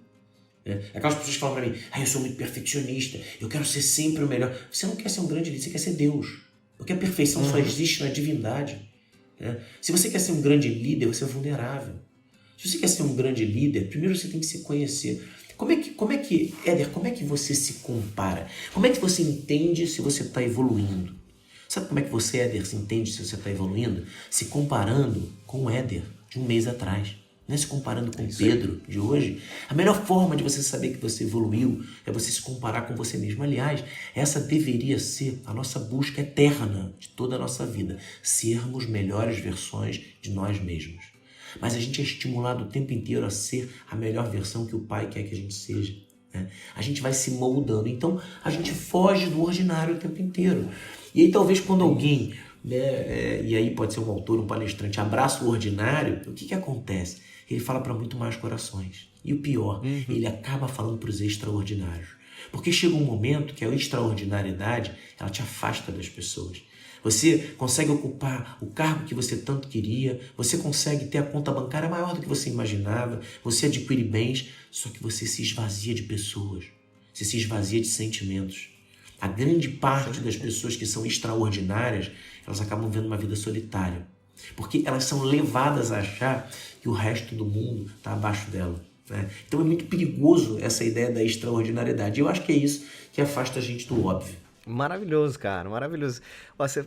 [SPEAKER 2] Aquelas pessoas que falam para mim, eu sou muito perfeccionista, eu quero ser sempre o melhor. Você não quer ser um grande líder, você quer ser Deus. Porque a perfeição só existe na divindade. Se você quer ser um grande líder, você é vulnerável. Se você quer ser um grande líder, primeiro você tem que se conhecer. Éder, como é que você se compara? Como é que você entende se você está evoluindo? Sabe como é que você, Éder, se entende se você está evoluindo? Se comparando com o Éder de um mês atrás. Não é se comparando com o Pedro de hoje. A melhor forma de você saber que você evoluiu é você se comparar com você mesmo. Aliás, essa deveria ser a nossa busca eterna de toda a nossa vida. Sermos melhores versões de nós mesmos. Mas a gente é estimulado o tempo inteiro a ser a melhor versão que o Pai quer que a gente seja. Né? A gente vai se moldando. Então, a gente foge do ordinário o tempo inteiro. E aí, talvez, quando alguém, e aí pode ser um autor, um palestrante, abraça o ordinário, o que acontece? Ele fala para muito mais corações. E o pior, ele acaba falando para os extraordinários. Porque chega um momento que a extraordinariedade, ela te afasta das pessoas. Você consegue ocupar o cargo que você tanto queria, você consegue ter a conta bancária maior do que você imaginava, você adquire bens, só que você se esvazia de pessoas, você se esvazia de sentimentos. A grande parte das pessoas que são extraordinárias, elas acabam vendo uma vida solitária, porque elas são levadas a achar que o resto do mundo está abaixo dela. Né? Então é muito perigoso essa ideia da extraordinariedade. Eu acho que é isso que afasta a gente do óbvio.
[SPEAKER 3] Maravilhoso, cara, maravilhoso.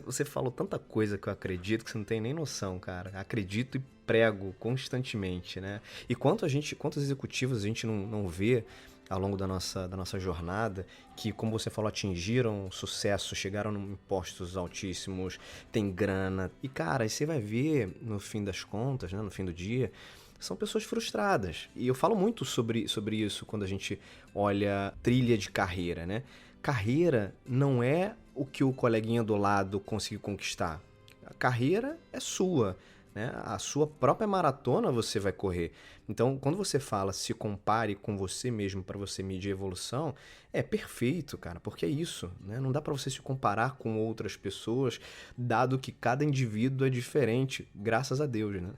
[SPEAKER 3] Você falou tanta coisa que eu acredito que você não tem nem noção, cara. Acredito e prego constantemente, né? E quantos executivos a gente não vê ao longo da nossa jornada que, como você falou, atingiram sucesso, chegaram em postos altíssimos, tem grana. E, cara, aí você vai ver, no fim das contas, né, no fim do dia, são pessoas frustradas. E eu falo muito sobre isso quando a gente olha trilha de carreira, né? Carreira não é o que o coleguinha do lado conseguiu conquistar. A carreira é sua, né? A sua própria maratona você vai correr. Então, quando você fala se compare com você mesmo para você medir evolução, é perfeito, cara, porque é isso, né? Não dá para você se comparar com outras pessoas, dado que cada indivíduo é diferente, graças a Deus, né?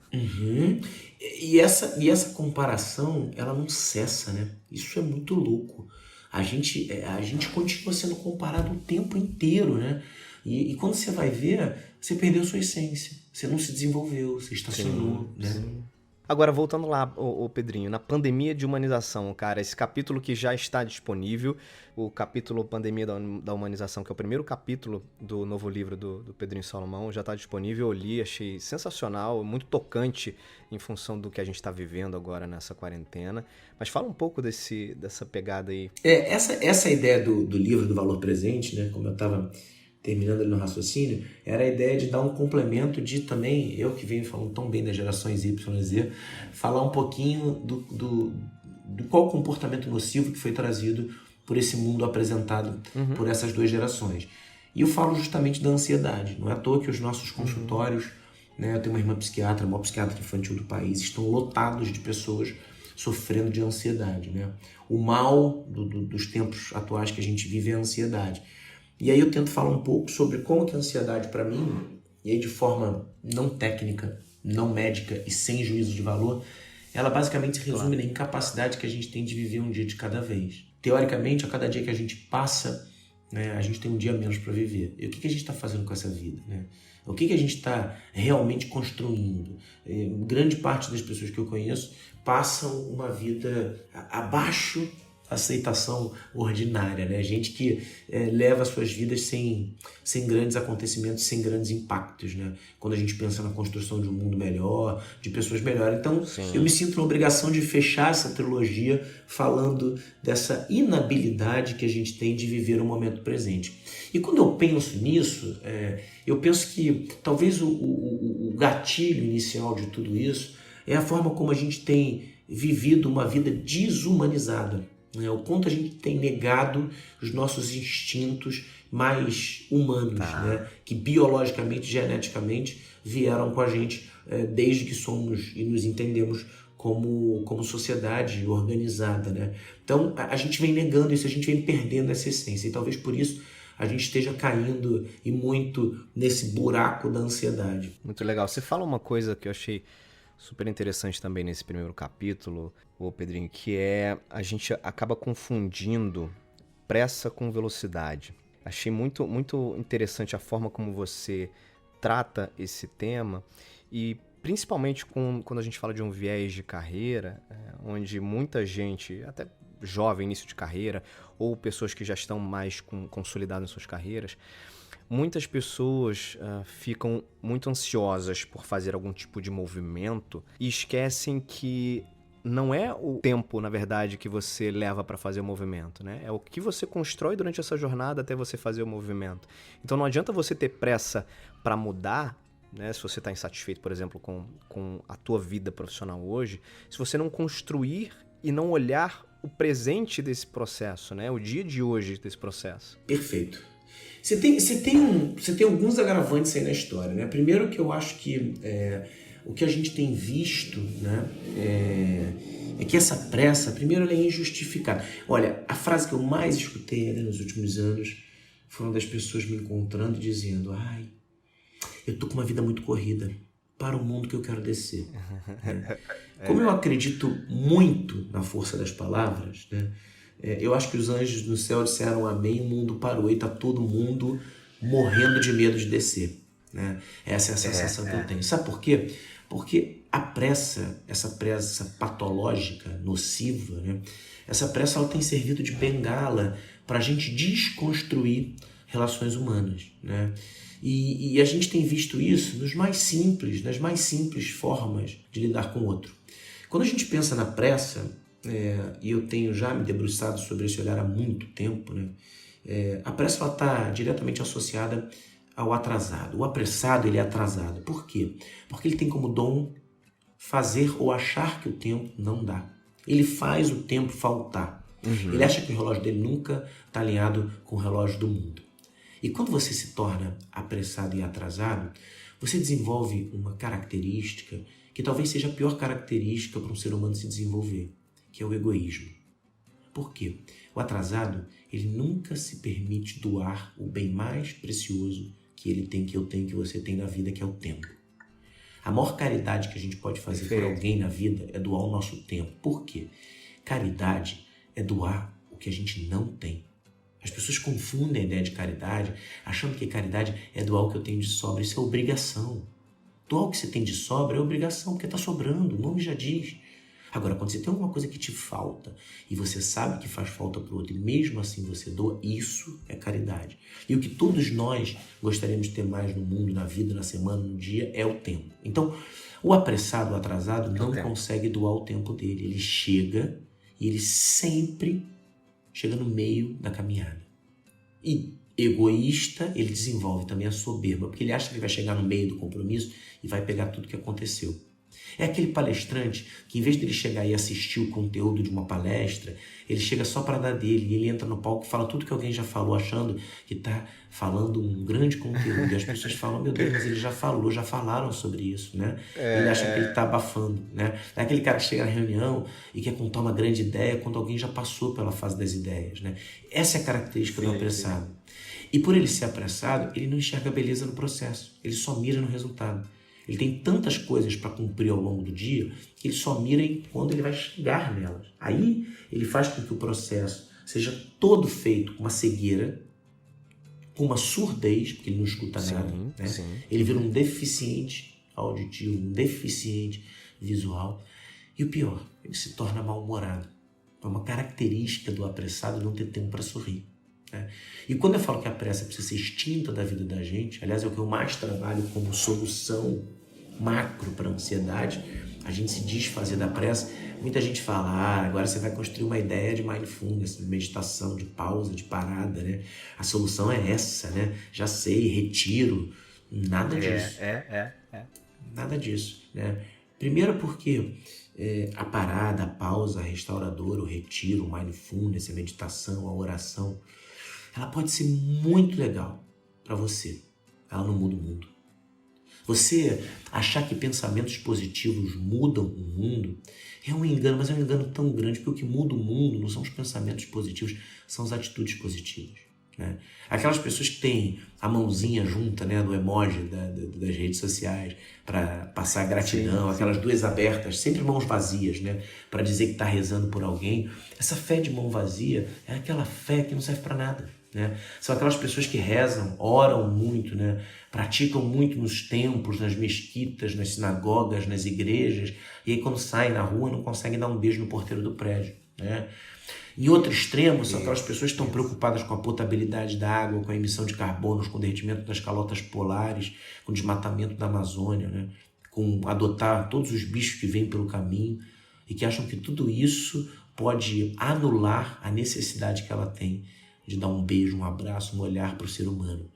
[SPEAKER 2] E essa comparação, ela não cessa, né? Isso é muito louco. A gente continua sendo comparado o tempo inteiro, né? E quando você vai ver, você perdeu sua essência. Você não se desenvolveu, você estacionou, né?
[SPEAKER 3] Sim. Agora, voltando lá, ô Pedrinho, na pandemia de humanização, cara, esse capítulo que já está disponível, o capítulo Pandemia da Humanização, que é o primeiro capítulo do novo livro do Pedrinho Salomão, já está disponível, eu li, achei sensacional, muito tocante em função do que a gente está vivendo agora nessa quarentena. Mas fala um pouco dessa pegada aí.
[SPEAKER 2] Essa ideia do livro do valor presente, né, como eu estava terminando ali no raciocínio, era a ideia de dar um complemento de também, eu que venho falando tão bem das gerações Y e Z, falar um pouquinho do qual comportamento nocivo que foi trazido por esse mundo apresentado por essas duas gerações. E eu falo justamente da ansiedade. Não é à toa que os nossos consultórios né? Eu tenho uma irmã psiquiatra, a maior psiquiatra infantil do país, estão lotados de pessoas sofrendo de ansiedade, né? O mal dos tempos atuais que a gente vive é a ansiedade. E aí eu tento falar um pouco sobre como que a ansiedade para mim, e aí de forma não técnica, não médica e sem juízo de valor, ela basicamente se resume na incapacidade que a gente tem de viver um dia de cada vez. Teoricamente, a cada dia que a gente passa, né, a gente tem um dia a menos para viver. E o que a gente está fazendo com essa vida, né? O que a gente está realmente construindo? Grande parte das pessoas que eu conheço passam uma vida abaixo da aceitação ordinária, né? Gente que leva as suas vidas sem grandes acontecimentos, sem grandes impactos, né? Quando a gente pensa na construção de um mundo melhor, de pessoas melhores. Então, sim, eu me sinto na obrigação de fechar essa trilogia falando dessa inabilidade que a gente tem de viver o momento presente. E quando eu penso nisso, eu penso que talvez o gatilho inicial de tudo isso é a forma como a gente tem vivido uma vida desumanizada, né? O quanto a gente tem negado os nossos instintos mais humanos, né? Que biologicamente, geneticamente vieram com a gente desde que somos e nos entendemos como sociedade organizada, né? Então a gente vem negando isso, a gente vem perdendo essa essência e talvez por isso a gente esteja caindo e muito nesse buraco da ansiedade.
[SPEAKER 3] Muito legal. Você fala uma coisa que eu achei super interessante também nesse primeiro capítulo, Pedrinho, que é a gente acaba confundindo pressa com velocidade. Achei muito, muito interessante a forma como você trata esse tema e principalmente quando a gente fala de um viés de carreira, onde muita gente, até jovem, início de carreira, ou pessoas que já estão mais consolidadas em suas carreiras, muitas pessoas ficam muito ansiosas por fazer algum tipo de movimento e esquecem que não é o tempo, na verdade, que você leva para fazer o movimento, né? É o que você constrói durante essa jornada até você fazer o movimento. Então não adianta você ter pressa para mudar, né? Se você está insatisfeito, por exemplo, com a tua vida profissional hoje, se você não construir e não olhar o presente desse processo, né? O dia de hoje desse processo.
[SPEAKER 2] Perfeito. Você tem alguns agravantes aí na história, né? Primeiro que eu acho que o que a gente tem visto, né, é que essa pressa, primeiro, ela é injustificada. Olha, a frase que eu mais escutei nos últimos anos foram das pessoas me encontrando e dizendo: ai, eu tô com uma vida muito corrida para o mundo que eu quero descer. Como eu acredito muito na força das palavras, né? Eu acho que os anjos no céu disseram amém, o mundo parou e está todo mundo morrendo de medo de descer, né? Essa é a sensação que eu tenho. Sabe por quê? Porque a pressa, essa pressa patológica, nociva, né? Essa pressa ela tem servido de bengala para a gente desconstruir relações humanas, né? E a gente tem visto isso nas mais simples formas de lidar com o outro. Quando a gente pensa na pressa, e eu tenho já me debruçado sobre esse olhar há muito tempo, né? A pressa está diretamente associada ao atrasado. O apressado, ele é atrasado. Por quê? Porque ele tem como dom fazer ou achar que o tempo não dá. Ele faz o tempo faltar. Ele acha que o relógio dele nunca está alinhado com o relógio do mundo. E quando você se torna apressado e atrasado, você desenvolve uma característica que talvez seja a pior característica para um ser humano se desenvolver, que é o egoísmo. Por quê? O atrasado, ele nunca se permite doar o bem mais precioso que ele tem, que eu tenho, que você tem na vida, que é o tempo. A maior caridade que a gente pode fazer por alguém na vida é doar o nosso tempo. Por quê? Caridade é doar o que a gente não tem. As pessoas confundem a ideia de caridade, achando que caridade é doar o que eu tenho de sobra. Isso é obrigação. Doar o que você tem de sobra é obrigação, porque está sobrando, o nome já diz. Agora, quando você tem alguma coisa que te falta e você sabe que faz falta para o outro e mesmo assim você doa, isso é caridade. E o que todos nós gostaríamos de ter mais no mundo, na vida, na semana, no dia, é o tempo. Então, o apressado, o atrasado, não consegue doar o tempo dele. Ele chega e ele sempre chega no meio da caminhada. E egoísta, ele desenvolve também a soberba, porque ele acha que vai chegar no meio do compromisso e vai pegar tudo que aconteceu. É aquele palestrante que, em vez de ele chegar e assistir o conteúdo de uma palestra, ele chega só para dar dele, e ele entra no palco e fala tudo que alguém já falou, achando que está falando um grande conteúdo. E as pessoas falam, meu Deus, mas ele já falou, já falaram sobre isso, né? Ele acha que ele está abafando, né? É aquele cara que chega na reunião e quer contar uma grande ideia quando alguém já passou pela fase das ideias, né? Essa é a característica do apressado. E por ele ser apressado, ele não enxerga beleza no processo, ele só mira no resultado. Ele tem tantas coisas para cumprir ao longo do dia que ele só mira em quando ele vai chegar nelas. Aí ele faz com que o processo seja todo feito com uma cegueira, com uma surdez, porque ele não escuta nada. Né? Ele vira um deficiente auditivo, um deficiente visual. E o pior, ele se torna mal-humorado. É uma característica do apressado não ter tempo para sorrir. E quando eu falo que a pressa precisa ser extinta da vida da gente, aliás, é o que eu mais trabalho como solução macro para a ansiedade, a gente se desfazer da pressa. Muita gente fala, agora você vai construir uma ideia de mindfulness, de meditação, de pausa, de parada, né? A solução é essa, né? Já sei, retiro. Nada disso. Nada disso, né? Primeiro porque a parada, a pausa, a restauradora, o retiro, o mindfulness, a meditação, a oração, ela pode ser muito legal para você. Ela não muda o mundo. Você achar que pensamentos positivos mudam o mundo é um engano, mas é um engano tão grande, porque o que muda o mundo não são os pensamentos positivos, são as atitudes positivas. Né? Aquelas pessoas que têm a mãozinha junta, né, do emoji das redes sociais para passar gratidão, aquelas duas abertas, sempre mãos vazias, né, para dizer que está rezando por alguém. Essa fé de mão vazia é aquela fé que não serve para nada. Né? São aquelas pessoas que rezam, oram muito, né? Praticam muito nos templos, nas mesquitas, nas sinagogas, nas igrejas, e aí quando saem na rua não conseguem dar um beijo no porteiro do prédio. Né? Em outro extremo, são aquelas pessoas que estão preocupadas com a potabilidade da água, com a emissão de carbonos, com o derretimento das calotas polares, com o desmatamento da Amazônia, né? Com adotar todos os bichos que vêm pelo caminho e que acham que tudo isso pode anular a necessidade que ela tem de dar um beijo, um abraço, um olhar para o ser humano.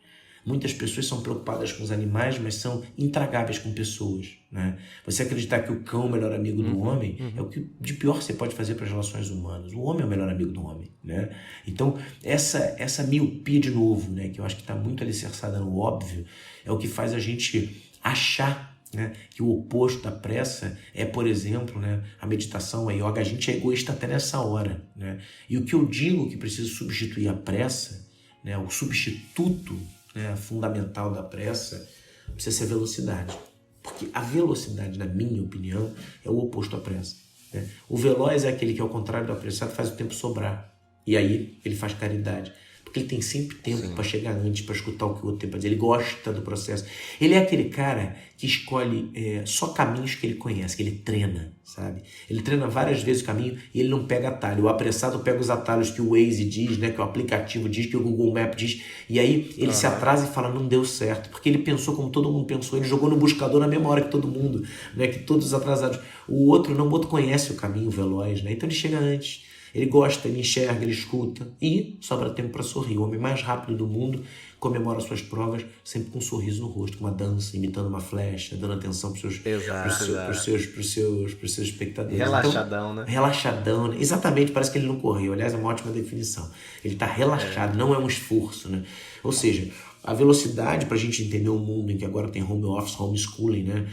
[SPEAKER 2] Muitas pessoas são preocupadas com os animais, mas são intragáveis com pessoas. Né? Você acreditar que o cão é o melhor amigo do homem é o que de pior você pode fazer para as relações humanas. O homem é o melhor amigo do homem. Né? Então, essa miopia, de novo, né, que eu acho que está muito alicerçada no óbvio, é o que faz a gente achar, né, que o oposto da pressa é, por exemplo, né, a meditação, a yoga. A gente é egoísta até nessa hora. Né? E o que eu digo que precisa substituir a pressa, né, o substituto, né, fundamental da pressa, precisa ser a velocidade. Porque a velocidade, na minha opinião, é o oposto à pressa. Né? O veloz é aquele que, ao contrário do apressado, faz o tempo sobrar. E aí ele faz caridade. Porque ele tem sempre tempo para chegar antes, para escutar o que o outro tem para dizer. Ele gosta do processo. Ele é aquele cara que escolhe só caminhos que ele conhece, que ele treina, sabe? Ele treina várias vezes o caminho e ele não pega atalho. O apressado pega os atalhos que o Waze diz, né, que o aplicativo diz, que o Google Maps diz, e aí ele se atrasa e fala, não deu certo, porque ele pensou como todo mundo pensou, ele jogou no buscador na mesma hora que todo mundo, né, que todos os atrasados. O outro conhece o caminho veloz, né? Então ele chega antes. Ele gosta, ele enxerga, ele escuta e sobra tempo para sorrir. O homem mais rápido do mundo comemora suas provas sempre com um sorriso no rosto, com uma dança, imitando uma flecha, dando atenção para os seus espectadores.
[SPEAKER 3] Relaxadão,
[SPEAKER 2] então,
[SPEAKER 3] né?
[SPEAKER 2] Relaxadão, né? Exatamente, parece que ele não correu. Aliás, é uma ótima definição. Ele está relaxado, não é um esforço, né? Ou seja, a velocidade para a gente entender o mundo em que agora tem home office, homeschooling, né?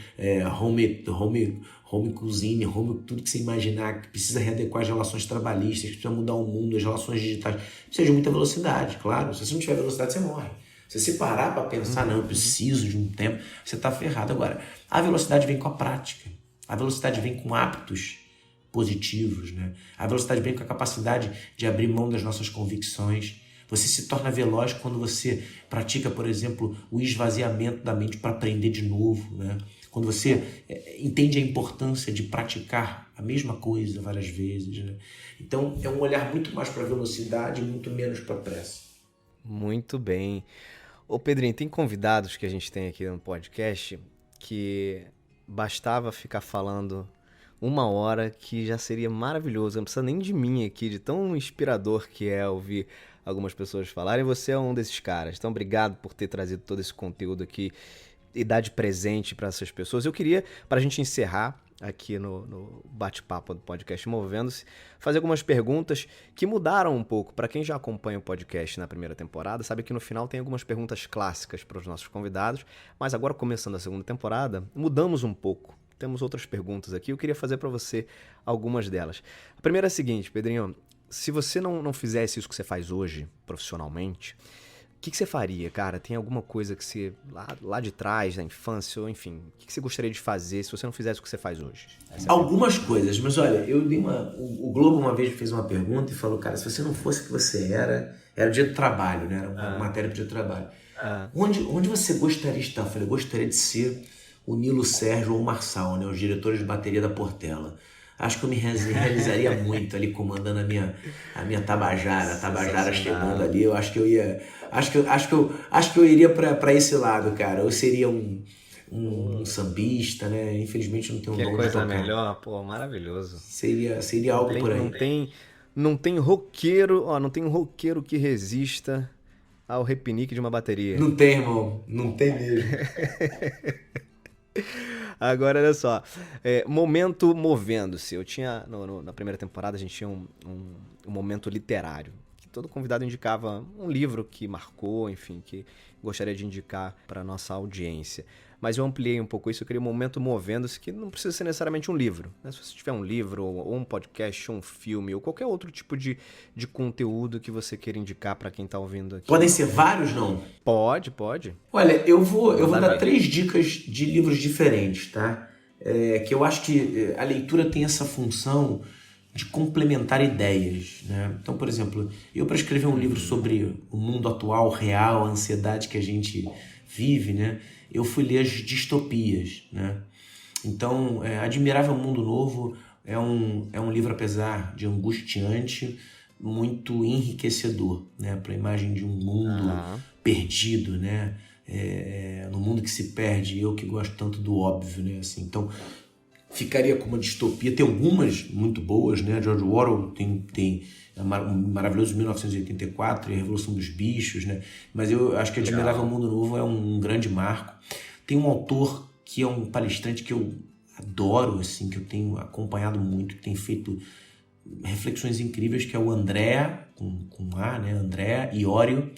[SPEAKER 2] Home cuisine, tudo que você imaginar, que precisa readequar as relações trabalhistas, que precisa mudar o mundo, as relações digitais. Precisa de muita velocidade, claro. Se você não tiver velocidade, você morre. Se você parar para pensar, não, eu preciso de um tempo, você está ferrado. Agora, a velocidade vem com a prática. A velocidade vem com hábitos positivos, né? A velocidade vem com a capacidade de abrir mão das nossas convicções. Você se torna veloz quando você pratica, por exemplo, o esvaziamento da mente para aprender de novo, né? Quando você entende a importância de praticar a mesma coisa várias vezes. Né? Então, é um olhar muito mais para a velocidade e muito menos para a pressa.
[SPEAKER 3] Muito bem. Ô Pedrinho, tem convidados que a gente tem aqui no podcast que bastava ficar falando 1 hora que já seria maravilhoso. Não precisa nem de mim aqui, de tão inspirador que é ouvir algumas pessoas falarem. Você é um desses caras. Então, obrigado por ter trazido todo esse conteúdo aqui idade presente para essas pessoas. Eu queria, para a gente encerrar aqui no bate-papo do podcast Movendo-se, fazer algumas perguntas que mudaram um pouco. Para quem já acompanha o podcast na primeira temporada, sabe que no final tem algumas perguntas clássicas para os nossos convidados, mas agora, começando a segunda temporada, mudamos um pouco. Temos outras perguntas aqui, eu queria fazer para você algumas delas. A primeira é a seguinte, Pedrinho, se você não fizesse isso que você faz hoje, profissionalmente, o que você faria, cara? Tem alguma coisa que você, lá de trás, da infância, ou enfim, o que você gostaria de fazer se você não fizesse o que você faz hoje?
[SPEAKER 2] Algumas coisas, mas olha, o Globo uma vez fez uma pergunta e falou, cara, se você não fosse o que você era dia de trabalho, né? Era uma matéria de dia de trabalho. Onde você gostaria de estar? Eu falei, eu gostaria de ser o Nilo Sérgio ou o Marçal, né? Os diretores de bateria da Portela. Acho que eu me realizaria muito ali comandando a minha Tabajara, a Tabajara chegando ali. Eu acho que eu ia, acho que eu iria para esse lado, cara. Eu seria um sambista, né? Infelizmente não tenho um
[SPEAKER 3] que
[SPEAKER 2] dom
[SPEAKER 3] coisa
[SPEAKER 2] de tocar.
[SPEAKER 3] melhor, pô, maravilhoso.
[SPEAKER 2] Seria algo por aí.
[SPEAKER 3] Não tem roqueiro, não tem um roqueiro que resista ao repinique de uma bateria.
[SPEAKER 2] Não tem, irmão, não tem mesmo.
[SPEAKER 3] Agora, olha só, momento movendo-se. Eu tinha, na primeira temporada, a gente tinha um momento literário, que todo convidado indicava um livro que marcou, enfim, que gostaria de indicar para nossa audiência. Mas eu ampliei um pouco isso, eu queria um momento movendo-se, que não precisa ser necessariamente um livro, né? Se você tiver um livro, ou um podcast, ou um filme, ou qualquer outro tipo de conteúdo que você queira indicar para quem tá ouvindo aqui.
[SPEAKER 2] Podem ser vários, não?
[SPEAKER 3] Pode.
[SPEAKER 2] Olha, eu vou dar 3 dicas de livros diferentes, tá? Que eu acho que a leitura tem essa função de complementar ideias, né? Então, por exemplo, eu para escrever um livro sobre o mundo atual, real, a ansiedade que a gente vive, né? Eu fui ler as distopias, né? Então, Admirável Mundo Novo é um livro, apesar de angustiante, muito enriquecedor, né? Para a imagem de um mundo perdido, né? No mundo que se perde, eu que gosto tanto do óbvio, né? Assim, então, ficaria com uma distopia. Tem algumas muito boas, né? George Orwell tem o maravilhoso 1984 e a Revolução dos Bichos, né? Mas eu acho que Admirável Mundo Novo é um grande marco. Tem um autor que é um palestrante que eu adoro, assim, que eu tenho acompanhado muito, que tem feito reflexões incríveis, que é o Andrea, com A, né? Andrea Iorio.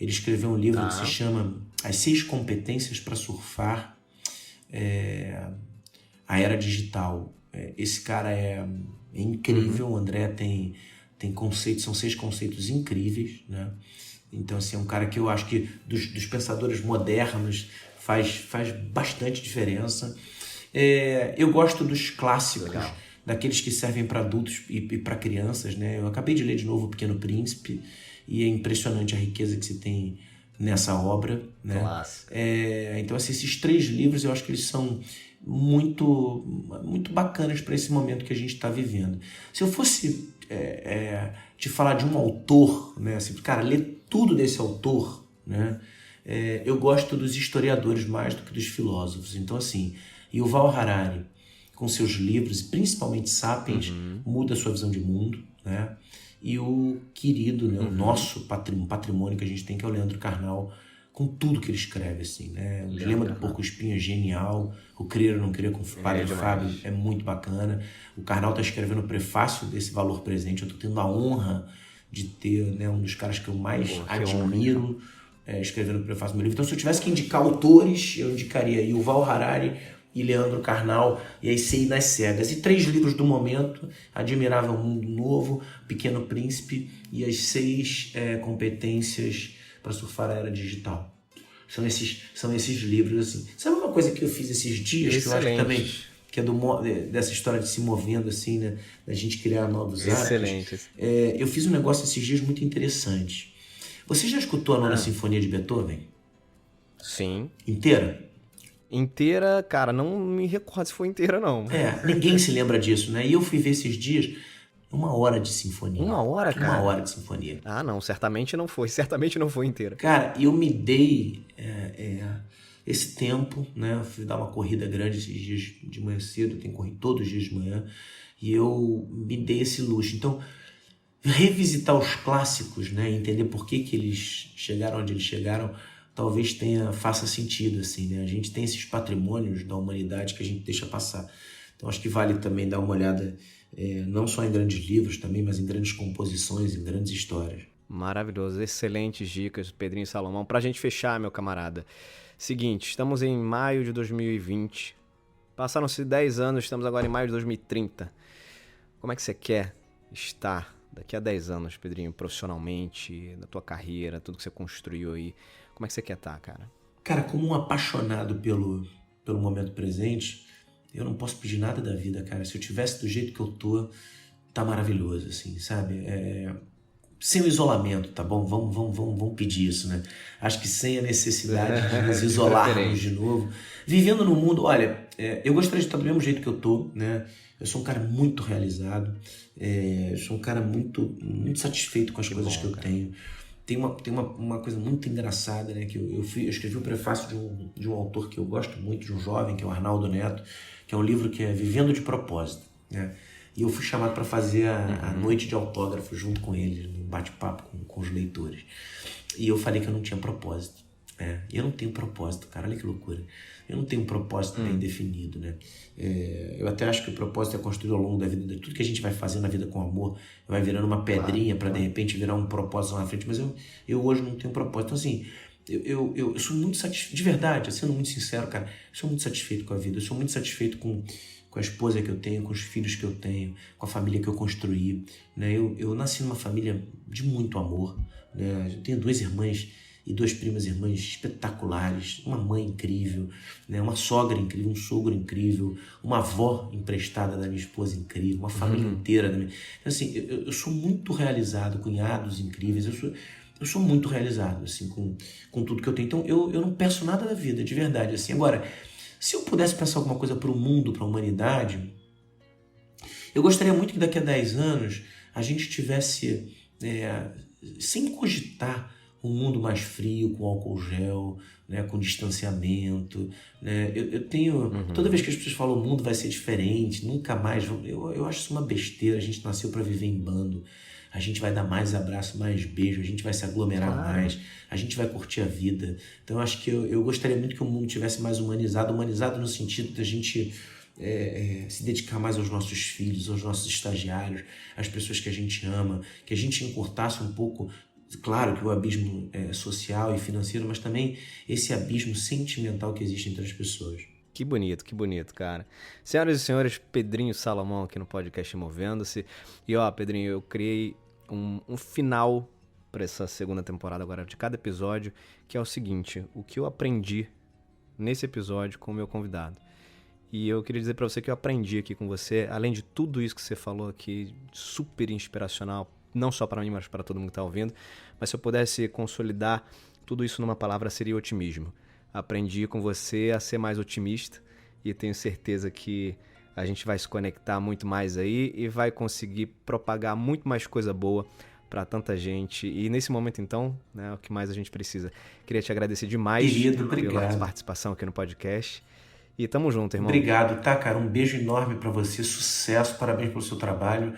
[SPEAKER 2] Ele escreveu um livro que se chama As 6 Competências para Surfar a Era Digital. Esse cara é incrível. O André tem conceitos, são 6 conceitos incríveis, né? Então, assim, é um cara que eu acho que dos pensadores modernos faz bastante diferença. Eu gosto dos clássicos, daqueles que servem para adultos e para crianças, né? Eu acabei de ler de novo O Pequeno Príncipe e é impressionante a riqueza que se tem nessa obra, né? Então, assim, esses 3 livros eu acho que eles são muito, muito bacanas para esse momento que a gente está vivendo. Se eu fosse te falar de um autor, né, assim, cara, ler tudo desse autor, né, eu gosto dos historiadores mais do que dos filósofos. Então, assim, Yuval Harari, com seus livros, principalmente Sapiens, muda a sua visão de mundo, né? E o querido, né, o nosso patrimônio que a gente tem, que é o Leandro Carnal, com tudo que ele escreve, assim, né? O Dilema do Porco-Espinho é genial, o Crer ou Não Crer com o Padre Fábio é muito bacana. O Carnal está escrevendo o prefácio desse Valor Presente. Eu estou tendo a honra de ter, né, um dos caras que eu mais admiro escrevendo o prefácio do meu livro. Então, se eu tivesse que indicar autores, eu indicaria Yuval Harari e Leandro Carnal, e aí sei nas cegas. E 3 livros do momento: Admirável Mundo Novo, Pequeno Príncipe e as 6 competências para surfar a era digital. São esses livros, assim. Sabe uma coisa que eu fiz esses dias, que eu acho que também, que é dessa história de se movendo, assim, né? Da gente criar novos hábitos. Eu fiz um negócio esses dias muito interessante. Você já escutou a Nona Sinfonia de Beethoven?
[SPEAKER 3] Sim.
[SPEAKER 2] Inteira?
[SPEAKER 3] Inteira, cara, não me recordo se foi inteira, não.
[SPEAKER 2] Ninguém se lembra disso, né? E eu fui ver esses dias 1 hora de sinfonia.
[SPEAKER 3] 1 hora, cara?
[SPEAKER 2] 1 hora de sinfonia.
[SPEAKER 3] Ah, não, certamente não foi inteira.
[SPEAKER 2] Cara, eu me dei esse tempo, né? Eu fui dar uma corrida grande esses dias de manhã cedo, eu tenho corrido todos os dias de manhã, e eu me dei esse luxo. Então, revisitar os clássicos, né? Entender por que eles chegaram onde eles chegaram, talvez faça sentido, assim, né? A gente tem esses patrimônios da humanidade que a gente deixa passar. Então acho que vale também dar uma olhada, não só em grandes livros também, mas em grandes composições, em grandes histórias.
[SPEAKER 3] Maravilhoso, excelentes dicas, Pedrinho Salomão. Pra gente fechar, meu camarada, seguinte, estamos em maio de 2020, passaram-se 10 anos, estamos agora em maio de 2030. Como é que você quer estar daqui a 10 anos, Pedrinho, profissionalmente, na tua carreira, tudo que você construiu aí? Como é que você quer estar, cara?
[SPEAKER 2] Cara, como um apaixonado pelo momento presente, eu não posso pedir nada da vida, cara. Se eu tivesse do jeito que eu tô, tá maravilhoso, assim, sabe? Sem o isolamento, tá bom? Vamos pedir isso, né? Acho que sem a necessidade de nos isolarmos de novo. Vivendo no mundo, olha, eu gostaria de estar do mesmo jeito que eu tô, né? Eu sou um cara muito realizado, eu sou um cara muito satisfeito com as coisas que eu tenho. Tem uma coisa muito engraçada, né? Que eu escrevi o prefácio de um autor que eu gosto muito, de um jovem, que é o Arnaldo Neto, que é um livro que é Vivendo de Propósito, né? E eu fui chamado para fazer a noite de autógrafo junto com ele, num bate-papo com os leitores. E eu falei que eu não tinha propósito. Eu não tenho propósito, cara, olha que loucura. Eu não tenho um propósito bem definido, né? Eu até acho que o propósito é construído ao longo da vida. Tudo que a gente vai fazer na vida com amor vai virando uma pedrinha para de repente virar um propósito lá na frente. Mas eu hoje não tenho propósito. Então, assim, eu sou muito satisfeito, de verdade, sendo muito sincero, cara, eu sou muito satisfeito com a vida. Eu sou muito satisfeito com a esposa que eu tenho, com os filhos que eu tenho, com a família que eu construí, né? Eu nasci numa família de muito amor, né? Eu tenho 2 irmãs e 2 primas irmãs espetaculares, uma mãe incrível, né? Uma sogra incrível, um sogro incrível, uma avó emprestada da minha esposa incrível, uma família inteira da minha... Então, assim, eu sou muito realizado, cunhados incríveis, eu sou muito realizado, assim, com tudo que eu tenho. Então, eu não peço nada da vida, de verdade, assim. Agora, se eu pudesse pensar alguma coisa para o mundo, para a humanidade, eu gostaria muito que daqui a 10 anos a gente tivesse, sem cogitar, um mundo mais frio, com álcool gel, né, com distanciamento. Né? Eu tenho... Toda vez que as pessoas falam o mundo vai ser diferente, nunca mais... Eu acho isso uma besteira. A gente nasceu para viver em bando. A gente vai dar mais abraço, mais beijo, a gente vai se aglomerar mais, a gente vai curtir a vida. Então, eu acho que eu gostaria muito que o mundo tivesse mais humanizado no sentido da gente se dedicar mais aos nossos filhos, aos nossos estagiários, às pessoas que a gente ama, que a gente encurtasse um pouco, claro que o abismo social e financeiro, mas também esse abismo sentimental que existe entre as pessoas.
[SPEAKER 3] Que bonito, cara. Senhoras e senhores, Pedrinho Salomão aqui no podcast Movendo-se. E ó, Pedrinho, eu criei um final para essa segunda temporada agora de cada episódio, que é o seguinte: o que eu aprendi nesse episódio com o meu convidado. E eu queria dizer para você que eu aprendi aqui com você, além de tudo isso que você falou aqui, super inspiracional, não só para mim, mas para todo mundo que está ouvindo. Mas se eu pudesse consolidar tudo isso numa palavra, seria otimismo. Aprendi com você a ser mais otimista e tenho certeza que a gente vai se conectar muito mais aí e vai conseguir propagar muito mais coisa boa para tanta gente. E nesse momento, então, né, o que mais a gente precisa. Queria te agradecer demais pela participação aqui no podcast. E tamo junto, irmão.
[SPEAKER 2] Obrigado, tá, cara? Um beijo enorme para você, sucesso, parabéns pelo seu trabalho.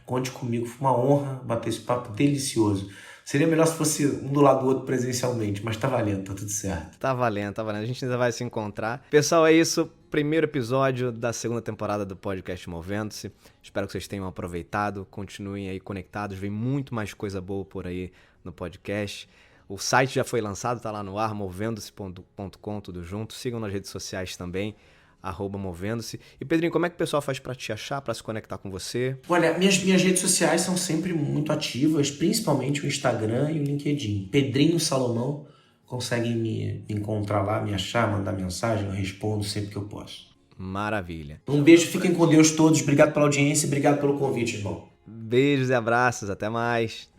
[SPEAKER 2] Conte comigo, foi uma honra bater esse papo delicioso. Seria melhor se fosse um do lado do outro presencialmente, mas tá valendo, tá tudo certo.
[SPEAKER 3] Tá valendo. A gente ainda vai se encontrar. Pessoal, é isso. Primeiro episódio da segunda temporada do podcast Movendo-se. Espero que vocês tenham aproveitado. Continuem aí conectados. Vem muito mais coisa boa por aí no podcast. O site já foi lançado, tá lá no ar, movendo-se.com, tudo junto. Sigam nas redes sociais também, @movendo-se. E Pedrinho, como é que o pessoal faz para te achar, para se conectar com você?
[SPEAKER 2] Olha, minhas redes sociais são sempre muito ativas, principalmente o Instagram e o LinkedIn. Pedrinho Salomão, conseguem me encontrar lá, me achar, mandar mensagem, eu respondo sempre que eu posso.
[SPEAKER 3] Maravilha.
[SPEAKER 2] Um beijo, fiquem com Deus todos, obrigado pela audiência, obrigado pelo convite, irmão.
[SPEAKER 3] Beijos e abraços, até mais.